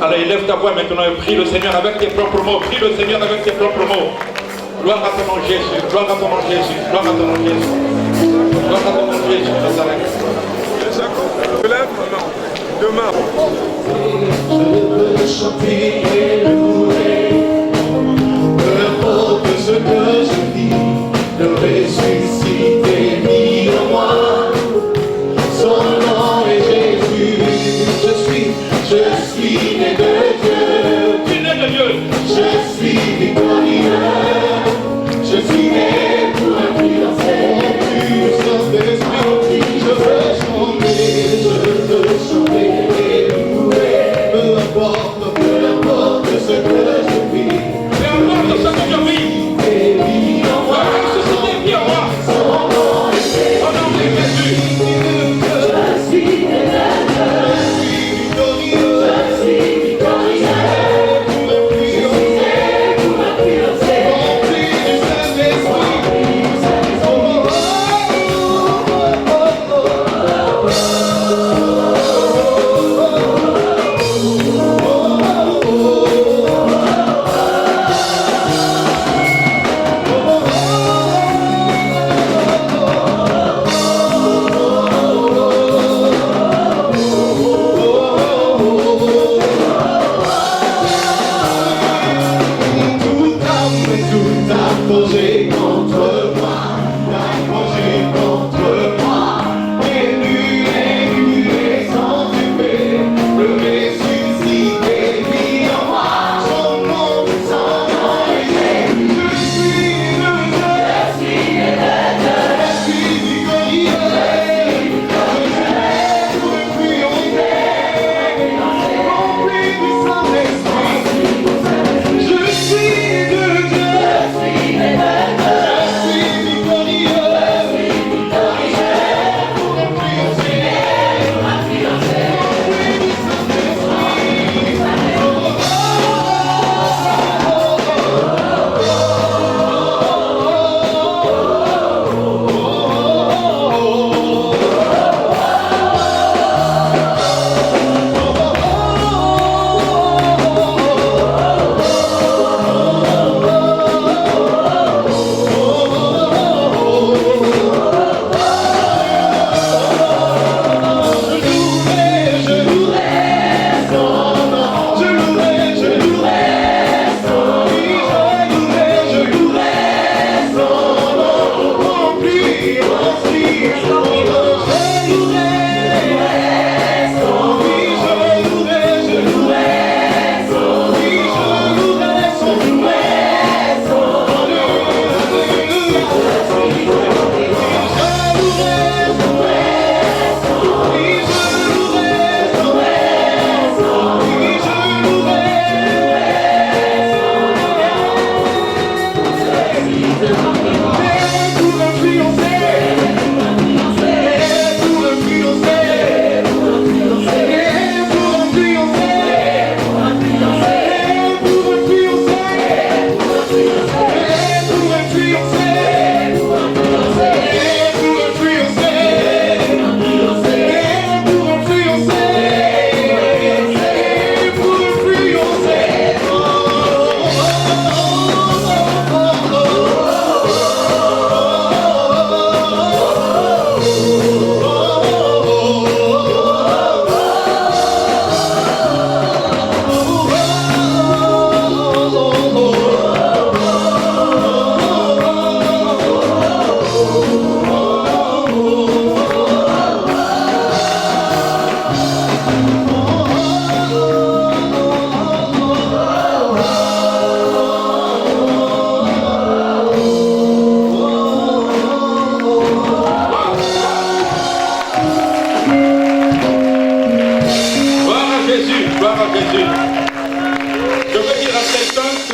Alors élève ta voix maintenant et prie le Seigneur avec tes propres mots. Prie le Seigneur avec tes propres mots. Gloire à ton nom Jésus, gloire à ton nom Jésus, gloire à ton nom Jésus. Gloire à ton nom Jésus de Nazareth. Lève maintenant, demain. Je veux chanter et louer, peu importe ce que je vis, le ressuscité mis en moi. Son nom est Jésus, je suis né de Dieu. Tu n'es de Dieu. Je suis victorieux, je suis né pour influencer, puissance d'esprit. Je veux chanter et louer, peu importe ce que je vis. Peu importe ce que je vis. Et mis en moi, La ressuscité mis en moi. son nom est Jésus. Au nom de Jésus. Je suis né de Dieu, je suis victorieux.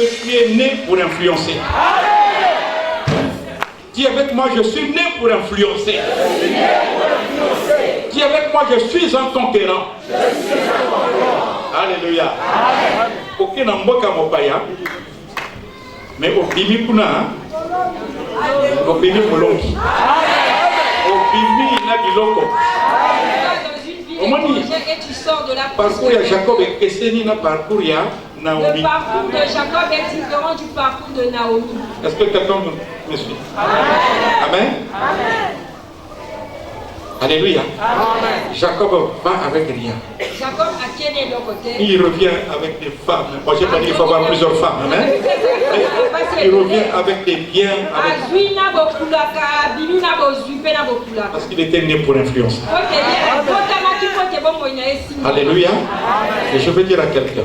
que tu es né pour influencer. Dis avec moi, je suis né pour influencer. Dis avec moi, je suis un conquérant. Alléluia. Aucun n'emboque à mon paya. Mais au bimi kuna, au bimi molongi, au bimi nabiloko. Et tu sors de la parcours de Jacob et Esseni na parcours ya Naomi. Le parcours de Jacob est différent du parcours de Naomi. Est-ce que quelqu'un me suit? Amen. Amen. Alléluia. Amen. Jacob va avec rien. Jacob a tienné le côté. Il revient avec des femmes. Moi, je n'ai pas dit qu'il faut avoir plusieurs femmes. Amen. Il revient avec des biens. Parce qu'il était né pour influencer. Alléluia. Et je veux dire à quelqu'un.